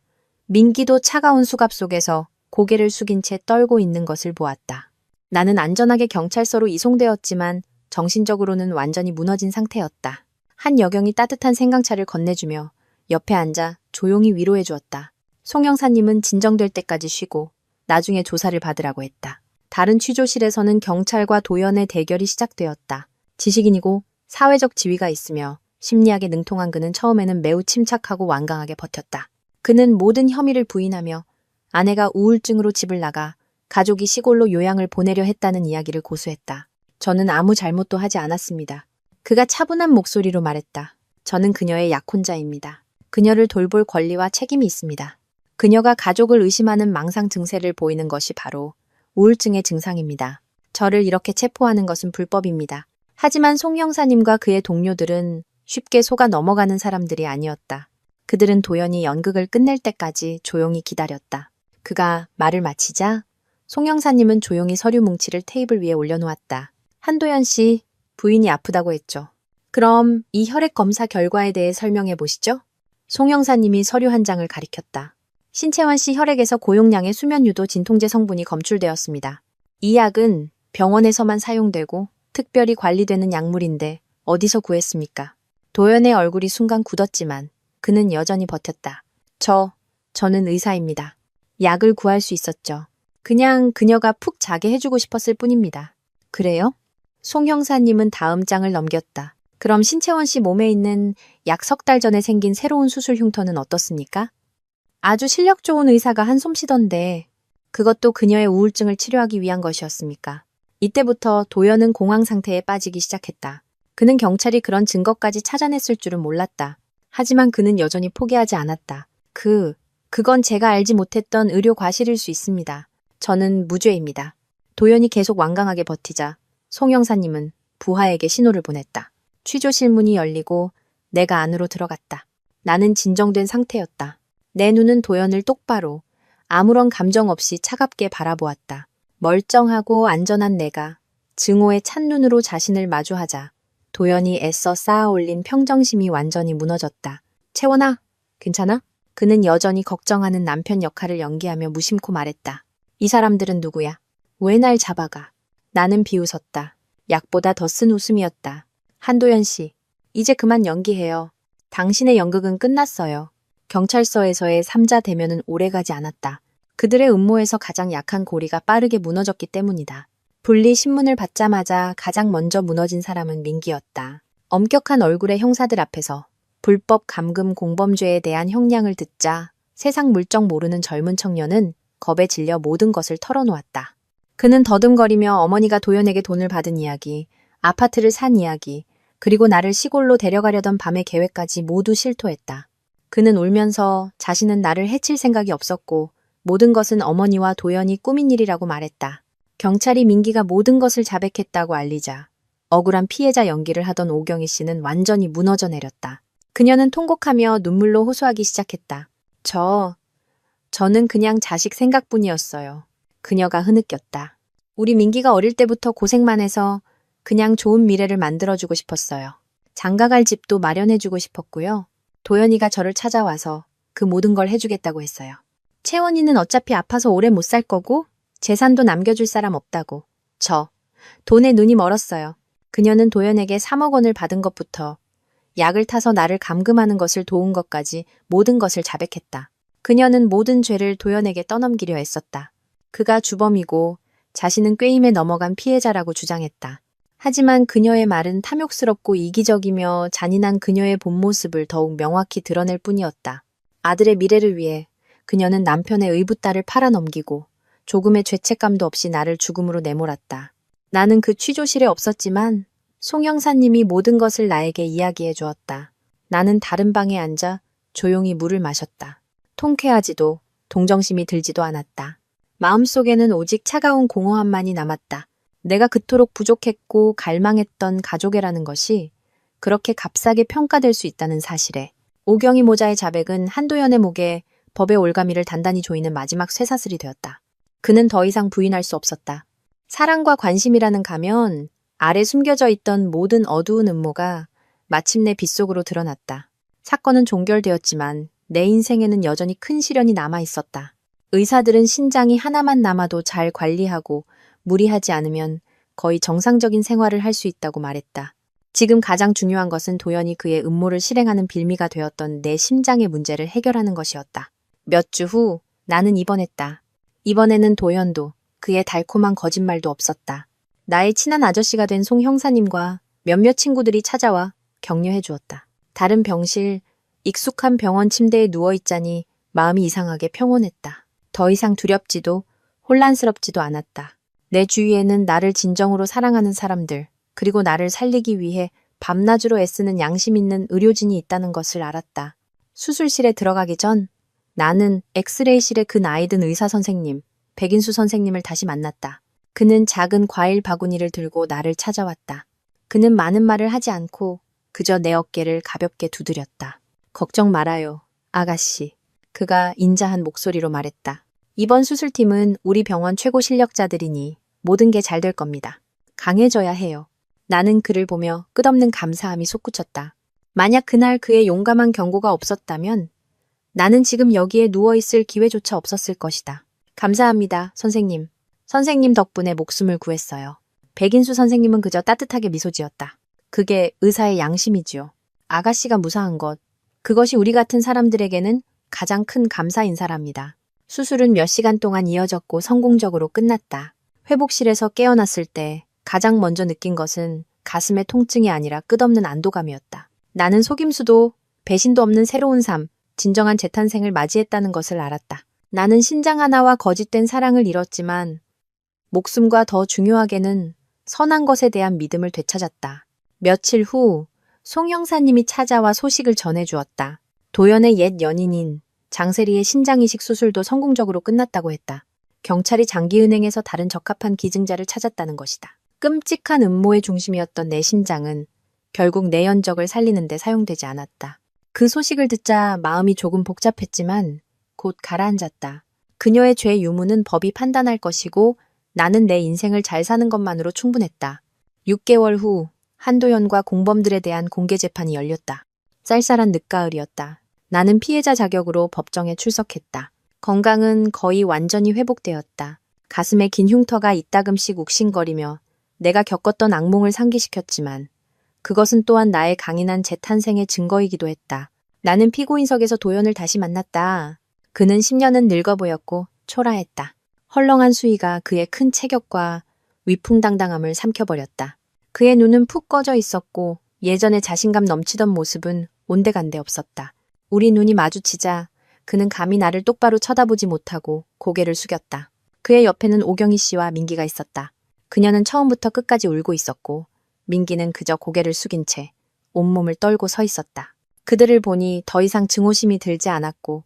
민기도 차가운 수갑 속에서 고개를 숙인 채 떨고 있는 것을 보았다. 나는 안전하게 경찰서로 이송되었지만 정신적으로는 완전히 무너진 상태였다. 한 여경이 따뜻한 생강차를 건네주며 옆에 앉아 조용히 위로해 주었다. 송 형사님은 진정될 때까지 쉬고 나중에 조사를 받으라고 했다. 다른 취조실에서는 경찰과 도연의 대결이 시작되었다. 지식인이고 사회적 지위가 있으며 심리학에 능통한 그는 처음에는 매우 침착하고 완강하게 버텼다. 그는 모든 혐의를 부인하며 아내가 우울증으로 집을 나가 가족이 시골로 요양을 보내려 했다는 이야기를 고수했다. 저는 아무 잘못도 하지 않았습니다. 그가 차분한 목소리로 말했다. 저는 그녀의 약혼자입니다. 그녀를 돌볼 권리와 책임이 있습니다. 그녀가 가족을 의심하는 망상 증세를 보이는 것이 바로 우울증의 증상입니다. 저를 이렇게 체포하는 것은 불법입니다. 하지만 송 형사님과 그의 동료들은 쉽게 속아 넘어가는 사람들이 아니었다. 그들은 도연이 연극을 끝낼 때까지 조용히 기다렸다. 그가 말을 마치자 송 형사님은 조용히 서류 뭉치를 테이블 위에 올려놓았다. 한도연 씨, 부인이 아프다고 했죠. 그럼 이 혈액 검사 결과에 대해 설명해 보시죠. 송 형사님이 서류 한 장을 가리켰다. 신채원 씨 혈액에서 고용량의 수면유도 진통제 성분이 검출되었습니다. 이 약은 병원에서만 사용되고 특별히 관리되는 약물인데 어디서 구했습니까? 도연의 얼굴이 순간 굳었지만 그는 여전히 버텼다. 저는 의사입니다. 약을 구할 수 있었죠. 그냥 그녀가 푹 자게 해주고 싶었을 뿐입니다. 그래요? 송 형사님은 다음 장을 넘겼다. 그럼 신채원 씨 몸에 있는 약 3달 전에 생긴 새로운 수술 흉터는 어떻습니까? 아주 실력 좋은 의사가 한 솜씨던데 그것도 그녀의 우울증을 치료하기 위한 것이었습니까? 이때부터 도연은 공황 상태에 빠지기 시작했다. 그는 경찰이 그런 증거까지 찾아냈을 줄은 몰랐다. 하지만 그는 여전히 포기하지 않았다. 그건 제가 알지 못했던 의료 과실일 수 있습니다. 저는 무죄입니다. 도연이 계속 완강하게 버티자 송 형사님은 부하에게 신호를 보냈다. 취조실 문이 열리고 내가 안으로 들어갔다. 나는 진정된 상태였다. 내 눈은 도연을 똑바로 아무런 감정 없이 차갑게 바라보았다. 멀쩡하고 안전한 내가 증오의 찬눈으로 자신을 마주하자 도연이 애써 쌓아올린 평정심이 완전히 무너졌다. 채원아, 괜찮아? 그는 여전히 걱정하는 남편 역할을 연기하며 무심코 말했다. 이 사람들은 누구야? 왜 날 잡아가? 나는 비웃었다. 약보다 더 쓴 웃음이었다. 한도연 씨, 이제 그만 연기해요. 당신의 연극은 끝났어요. 경찰서에서의 삼자 대면은 오래가지 않았다. 그들의 음모에서 가장 약한 고리가 빠르게 무너졌기 때문이다. 분리 신문을 받자마자 가장 먼저 무너진 사람은 민기였다. 엄격한 얼굴의 형사들 앞에서 불법 감금 공범죄에 대한 형량을 듣자 세상 물정 모르는 젊은 청년은 겁에 질려 모든 것을 털어놓았다. 그는 더듬거리며 어머니가 도연에게 돈을 받은 이야기, 아파트를 산 이야기, 그리고 나를 시골로 데려가려던 밤의 계획까지 모두 실토했다. 그는 울면서 자신은 나를 해칠 생각이 없었고 모든 것은 어머니와 도연이 꾸민 일이라고 말했다. 경찰이 민기가 모든 것을 자백했다고 알리자 억울한 피해자 연기를 하던 오경희 씨는 완전히 무너져 내렸다. 그녀는 통곡하며 눈물로 호소하기 시작했다. 저는 그냥 자식 생각뿐이었어요. 그녀가 흐느꼈다. 우리 민기가 어릴 때부터 고생만 해서 그냥 좋은 미래를 만들어주고 싶었어요. 장가갈 집도 마련해주고 싶었고요. 도연이가 저를 찾아와서 그 모든 걸 해주겠다고 했어요. 채원이는 어차피 아파서 오래 못 살 거고 재산도 남겨줄 사람 없다고. 돈에 눈이 멀었어요. 그녀는 도연에게 3억 원을 받은 것부터 약을 타서 나를 감금하는 것을 도운 것까지 모든 것을 자백했다. 그녀는 모든 죄를 도연에게 떠넘기려 했었다. 그가 주범이고 자신은 꾀임에 넘어간 피해자라고 주장했다. 하지만 그녀의 말은 탐욕스럽고 이기적이며 잔인한 그녀의 본 모습을 더욱 명확히 드러낼 뿐이었다. 아들의 미래를 위해 그녀는 남편의 의붓딸을 팔아넘기고 조금의 죄책감도 없이 나를 죽음으로 내몰았다. 나는 그 취조실에 없었지만 송 형사님이 모든 것을 나에게 이야기해 주었다. 나는 다른 방에 앉아 조용히 물을 마셨다. 통쾌하지도 동정심이 들지도 않았다. 마음속에는 오직 차가운 공허함만이 남았다. 내가 그토록 부족했고 갈망했던 가족애라는 것이 그렇게 값싸게 평가될 수 있다는 사실에 오경이 모자의 자백은 한도연의 목에 법의 올가미를 단단히 조이는 마지막 쇠사슬이 되었다. 그는 더 이상 부인할 수 없었다. 사랑과 관심이라는 가면 아래 숨겨져 있던 모든 어두운 음모가 마침내 빗속으로 드러났다. 사건은 종결되었지만 내 인생에는 여전히 큰 시련이 남아 있었다. 의사들은 신장이 하나만 남아도 잘 관리하고 무리하지 않으면 거의 정상적인 생활을 할 수 있다고 말했다. 지금 가장 중요한 것은 도연이 그의 음모를 실행하는 빌미가 되었던 내 심장의 문제를 해결하는 것이었다. 몇 주 후 나는 입원했다. 이번에는 도연도 그의 달콤한 거짓말도 없었다. 나의 친한 아저씨가 된 송 형사님과 몇몇 친구들이 찾아와 격려해 주었다. 다른 병실, 익숙한 병원 침대에 누워있자니 마음이 이상하게 평온했다. 더 이상 두렵지도 혼란스럽지도 않았다. 내 주위에는 나를 진정으로 사랑하는 사람들, 그리고 나를 살리기 위해 밤낮으로 애쓰는 양심 있는 의료진이 있다는 것을 알았다. 수술실에 들어가기 전 나는 엑스레이실의 그 나이 든 의사 선생님, 백인수 선생님을 다시 만났다. 그는 작은 과일 바구니를 들고 나를 찾아왔다. 그는 많은 말을 하지 않고 그저 내 어깨를 가볍게 두드렸다. 걱정 말아요, 아가씨. 그가 인자한 목소리로 말했다. 이번 수술팀은 우리 병원 최고 실력자들이니 모든 게 잘 될 겁니다. 강해져야 해요. 나는 그를 보며 끝없는 감사함이 솟구쳤다. 만약 그날 그의 용감한 경고가 없었다면 나는 지금 여기에 누워있을 기회조차 없었을 것이다. 감사합니다, 선생님. 선생님 덕분에 목숨을 구했어요. 백인수 선생님은 그저 따뜻하게 미소 지었다. 그게 의사의 양심이지요. 아가씨가 무사한 것, 그것이 우리 같은 사람들에게는 가장 큰 감사 인사랍니다. 수술은 몇 시간 동안 이어졌고 성공적으로 끝났다. 회복실에서 깨어났을 때 가장 먼저 느낀 것은 가슴의 통증이 아니라 끝없는 안도감이었다. 나는 속임수도 배신도 없는 새로운 삶, 진정한 재탄생을 맞이했다는 것을 알았다. 나는 신장 하나와 거짓된 사랑을 잃었지만 목숨과 더 중요하게는 선한 것에 대한 믿음을 되찾았다. 며칠 후 송 형사님이 찾아와 소식을 전해주었다. 도연의 옛 연인인 장세리의 신장이식 수술도 성공적으로 끝났다고 했다. 경찰이 장기은행에서 다른 적합한 기증자를 찾았다는 것이다. 끔찍한 음모의 중심이었던 내 심장은 결국 내 연적을 살리는 데 사용되지 않았다. 그 소식을 듣자 마음이 조금 복잡했지만 곧 가라앉았다. 그녀의 죄 유무는 법이 판단할 것이고 나는 내 인생을 잘 사는 것만으로 충분했다. 6개월 후 한도연과 공범들에 대한 공개 재판이 열렸다. 쌀쌀한 늦가을이었다. 나는 피해자 자격으로 법정에 출석했다. 건강은 거의 완전히 회복되었다. 가슴에 긴 흉터가 이따금씩 욱신거리며 내가 겪었던 악몽을 상기시켰지만 그것은 또한 나의 강인한 재탄생의 증거이기도 했다. 나는 피고인석에서 도연을 다시 만났다. 그는 10년은 늙어 보였고 초라했다. 헐렁한 수위가 그의 큰 체격과 위풍당당함을 삼켜버렸다. 그의 눈은 푹 꺼져 있었고 예전의 자신감 넘치던 모습은 온데간데 없었다. 우리 눈이 마주치자 그는 감히 나를 똑바로 쳐다보지 못하고 고개를 숙였다. 그의 옆에는 오경희 씨와 민기가 있었다. 그녀는 처음부터 끝까지 울고 있었고 민기는 그저 고개를 숙인 채 온몸을 떨고 서 있었다. 그들을 보니 더 이상 증오심이 들지 않았고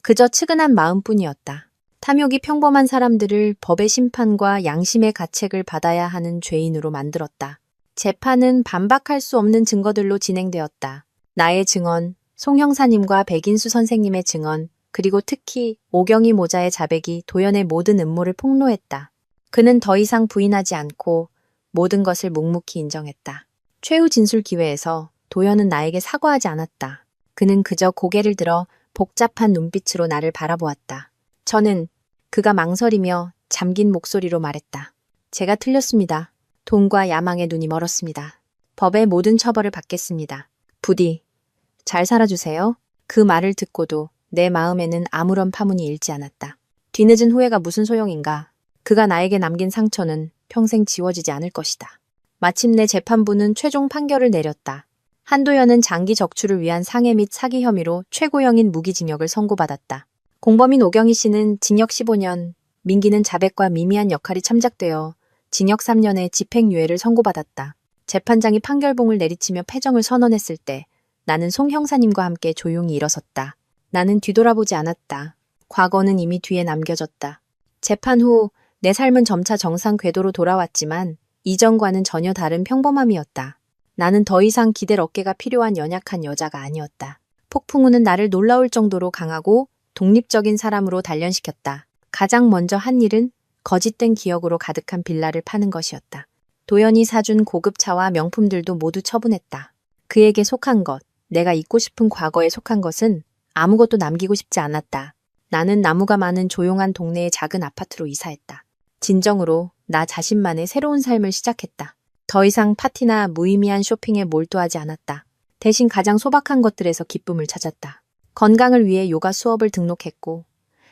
그저 측은한 마음뿐이었다. 탐욕이 평범한 사람들을 법의 심판과 양심의 가책을 받아야 하는 죄인으로 만들었다. 재판은 반박할 수 없는 증거들로 진행되었다. 나의 증언, 송 형사님과 백인수 선생님의 증언, 그리고 특히 오경희 모자의 자백이 도연의 모든 음모를 폭로했다. 그는 더 이상 부인하지 않고 모든 것을 묵묵히 인정했다. 최후 진술 기회에서 도연은 나에게 사과하지 않았다. 그는 그저 고개를 들어 복잡한 눈빛으로 나를 바라보았다. 저는 그가 망설이며 잠긴 목소리로 말했다. 제가 틀렸습니다. 돈과 야망에 눈이 멀었습니다. 법의 모든 처벌을 받겠습니다. 부디 잘 살아주세요. 그 말을 듣고도 내 마음에는 아무런 파문이 일지 않았다. 뒤늦은 후회가 무슨 소용인가. 그가 나에게 남긴 상처는 평생 지워지지 않을 것이다. 마침내 재판부는 최종 판결을 내렸다. 한도연은 장기 적출을 위한 상해 및 사기 혐의로 최고형인 무기징역을 선고받았다. 공범인 오경희 씨는 징역 15년, 민기는 자백과 미미한 역할이 참작되어 징역 3년의 집행유예를 선고받았다. 재판장이 판결봉을 내리치며 패정을 선언했을 때 나는 송 형사님과 함께 조용히 일어섰다. 나는 뒤돌아보지 않았다. 과거는 이미 뒤에 남겨졌다. 재판 후 내 삶은 점차 정상 궤도로 돌아왔지만 이전과는 전혀 다른 평범함이었다. 나는 더 이상 기댈 어깨가 필요한 연약한 여자가 아니었다. 폭풍우는 나를 놀라울 정도로 강하고 독립적인 사람으로 단련시켰다. 가장 먼저 한 일은 거짓된 기억으로 가득한 빌라를 파는 것이었다. 도연이 사준 고급차와 명품들도 모두 처분했다. 그에게 속한 것, 내가 잊고 싶은 과거에 속한 것은 아무것도 남기고 싶지 않았다. 나는 나무가 많은 조용한 동네의 작은 아파트로 이사했다. 진정으로 나 자신만의 새로운 삶을 시작했다. 더 이상 파티나 무의미한 쇼핑에 몰두하지 않았다. 대신 가장 소박한 것들에서 기쁨을 찾았다. 건강을 위해 요가 수업을 등록했고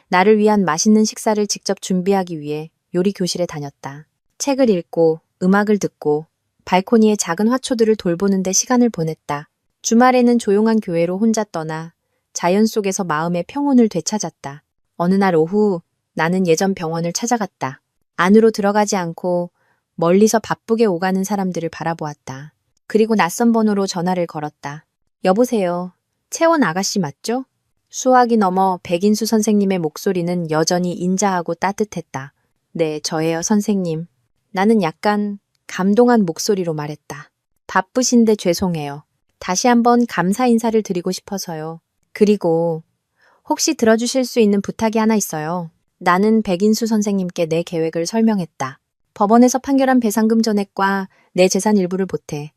나를 위한 맛있는 식사를 직접 준비하기 위해 요리 교실에 다녔다. 책을 읽고 음악을 듣고 발코니의 작은 화초들을 돌보는 데 시간을 보냈다. 주말에는 조용한 교회로 혼자 떠나 자연 속에서 마음의 평온을 되찾았다. 어느 날 오후 나는 예전 병원을 찾아갔다. 안으로 들어가지 않고 멀리서 바쁘게 오가는 사람들을 바라보았다. 그리고 낯선 번호로 전화를 걸었다. 여보세요. 채원 아가씨 맞죠? 수화기 넘어 백인수 선생님의 목소리는 여전히 인자하고 따뜻했다. 네, 저예요, 선생님. 나는 약간 감동한 목소리로 말했다. 바쁘신데 죄송해요. 다시 한번 감사 인사를 드리고 싶어서요. 그리고 혹시 들어주실 수 있는 부탁이 하나 있어요. 나는 백인수 선생님께 내 계획을 설명했다. 법원에서 판결한 배상금 전액과 내 재산 일부를 보태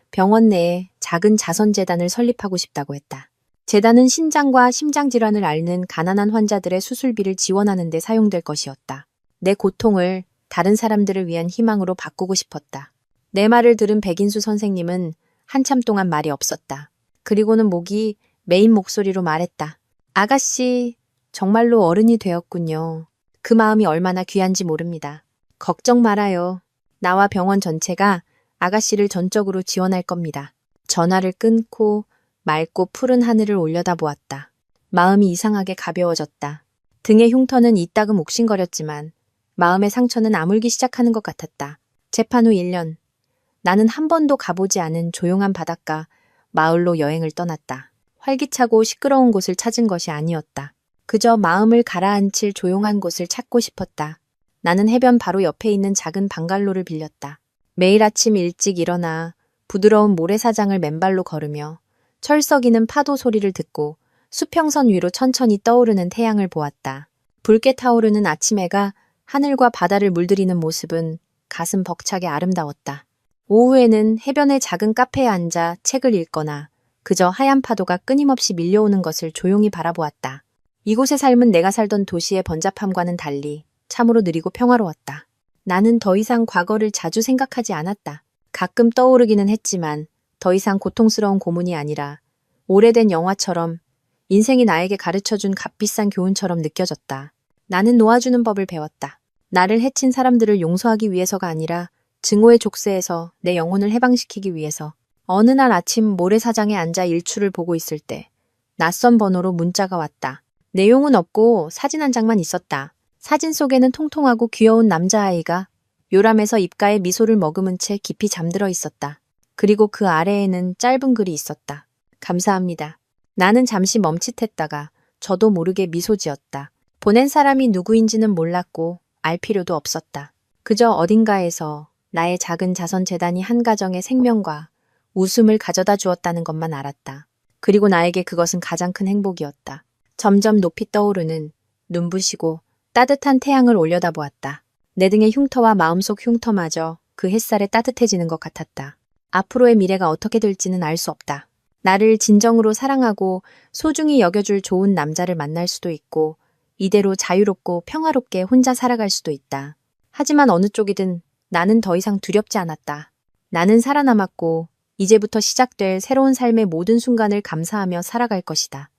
병원 내에 작은 자선재단을 설립하고 싶다고 했다. 재단은 신장과 심장질환을 앓는 가난한 환자들의 수술비를 지원하는 데 사용될 것이었다. 내 고통을 다른 사람들을 위한 희망으로 바꾸고 싶었다. 내 말을 들은 백인수 선생님은 한참 동안 말이 없었다. 그리고는 목이 메인 목소리로 말했다. 아가씨, 정말로 어른이 되었군요. 그 마음이 얼마나 귀한지 모릅니다. 걱정 말아요. 나와 병원 전체가 아가씨를 전적으로 지원할 겁니다. 전화를 끊고 맑고 푸른 하늘을 올려다보았다. 마음이 이상하게 가벼워졌다. 등의 흉터는 이따금 욱신거렸지만 마음의 상처는 아물기 시작하는 것 같았다. 재판 후 1년. 나는 한 번도 가보지 않은 조용한 바닷가 마을로 여행을 떠났다. 활기차고 시끄러운 곳을 찾은 것이 아니었다. 그저 마음을 가라앉힐 조용한 곳을 찾고 싶었다. 나는 해변 바로 옆에 있는 작은 방갈로를 빌렸다. 매일 아침 일찍 일어나 부드러운 모래사장을 맨발로 걸으며 철썩이는 파도 소리를 듣고 수평선 위로 천천히 떠오르는 태양을 보았다. 붉게 타오르는 아침 해가 하늘과 바다를 물들이는 모습은 가슴 벅차게 아름다웠다. 오후에는 해변의 작은 카페에 앉아 책을 읽거나 그저 하얀 파도가 끊임없이 밀려오는 것을 조용히 바라보았다. 이곳의 삶은 내가 살던 도시의 번잡함과는 달리 참으로 느리고 평화로웠다. 나는 더 이상 과거를 자주 생각하지 않았다. 가끔 떠오르기는 했지만 더 이상 고통스러운 고문이 아니라 오래된 영화처럼 인생이 나에게 가르쳐준 값비싼 교훈처럼 느껴졌다. 나는 놓아주는 법을 배웠다. 나를 해친 사람들을 용서하기 위해서가 아니라 증오의 족쇄에서 내 영혼을 해방시키기 위해서. 어느 날 아침 모래사장에 앉아 일출을 보고 있을 때 낯선 번호로 문자가 왔다. 내용은 없고 사진 한 장만 있었다. 사진 속에는 통통하고 귀여운 남자아이가 요람에서 입가에 미소를 머금은 채 깊이 잠들어 있었다. 그리고 그 아래에는 짧은 글이 있었다. 감사합니다. 나는 잠시 멈칫했다가 저도 모르게 미소 지었다. 보낸 사람이 누구인지는 몰랐고 알 필요도 없었다. 그저 어딘가에서 나의 작은 자선재단이 한 가정의 생명과 웃음을 가져다 주었다는 것만 알았다. 그리고 나에게 그것은 가장 큰 행복이었다. 점점 높이 떠오르는 눈부시고 따뜻한 태양을 올려다보았다. 내 등의 흉터와 마음속 흉터마저 그 햇살에 따뜻해지는 것 같았다. 앞으로의 미래가 어떻게 될지는 알 수 없다. 나를 진정으로 사랑하고 소중히 여겨줄 좋은 남자를 만날 수도 있고 이대로 자유롭고 평화롭게 혼자 살아갈 수도 있다. 하지만 어느 쪽이든 나는 더 이상 두렵지 않았다. 나는 살아남았고 이제부터 시작될 새로운 삶의 모든 순간을 감사하며 살아갈 것이다.